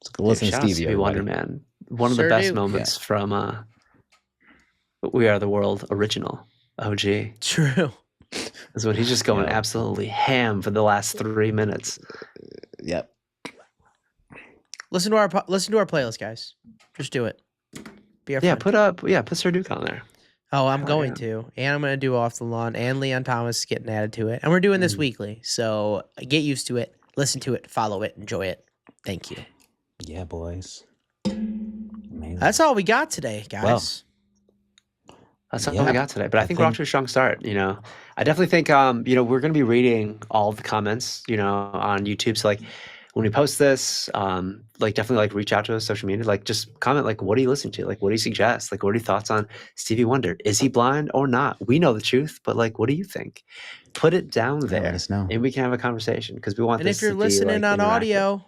Speaker 2: So go listen to
Speaker 4: Shout out
Speaker 2: Stevie.
Speaker 4: Stevie Wonder,
Speaker 2: Everybody.
Speaker 4: man. One of
Speaker 3: Sure
Speaker 4: the best
Speaker 3: do.
Speaker 4: moments from We Are the World original OG
Speaker 3: True.
Speaker 4: is when he's just going
Speaker 2: Yeah.
Speaker 4: absolutely ham for the last 3 minutes.
Speaker 2: Yep.
Speaker 3: Listen to our playlist, guys. Just do it. Be our
Speaker 4: Yeah,
Speaker 3: friend.
Speaker 4: put Sir Duke on there.
Speaker 3: Oh, I'm
Speaker 4: Hell
Speaker 3: going
Speaker 4: yeah.
Speaker 3: to. And I'm going to do Off the Lawn. And Leon Thomas is getting added to it. And we're doing this weekly. So get used to it. Listen to it. Follow it. Enjoy it. Thank you.
Speaker 5: Yeah, boys. Amazing.
Speaker 3: That's all we got today, guys.
Speaker 4: That's all
Speaker 5: Yeah.
Speaker 4: we got today. But I think we're off to a strong start. I definitely think we're going to be reading all the comments, on YouTube. So like when we post this, definitely reach out to us social media. Just comment what do you listen to? What do you suggest? What are your thoughts on Stevie Wonder? Is he blind or not? We know the truth, but what do you think? Put it down there,
Speaker 2: let us know.
Speaker 4: and we can have a conversation because we want.
Speaker 3: And
Speaker 4: this
Speaker 3: if you're
Speaker 4: to
Speaker 3: listening
Speaker 4: be,
Speaker 3: on
Speaker 4: interactive.
Speaker 3: audio,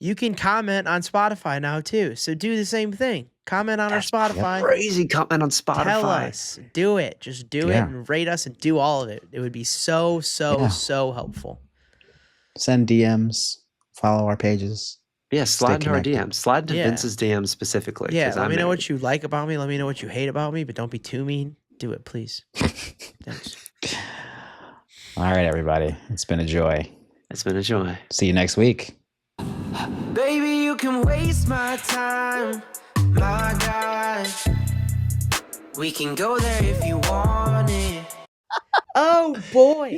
Speaker 3: you can comment on Spotify now too. So do the same thing. Comment on
Speaker 4: That's
Speaker 3: our Spotify.
Speaker 4: crazy comment on Spotify.
Speaker 3: Tell us. Do it. Just do it and rate us and do all of it. It would be so helpful.
Speaker 2: Send DMs. Follow our pages.
Speaker 4: Yeah, slide into our
Speaker 2: connected.
Speaker 4: DMs. Slide into
Speaker 3: Yeah.
Speaker 4: Vince's DMs specifically.
Speaker 3: Yeah,
Speaker 4: 'cause
Speaker 3: let
Speaker 4: I'm
Speaker 3: me know
Speaker 4: married.
Speaker 3: what you like about me. Let me know what you hate about me, but don't be too mean. Do it, please. Thanks.
Speaker 5: All right, everybody. It's been a joy.
Speaker 4: It's been a joy.
Speaker 5: See you next week.
Speaker 1: Baby, you can waste my time, my God. We can go there if you want it.
Speaker 3: Oh boy.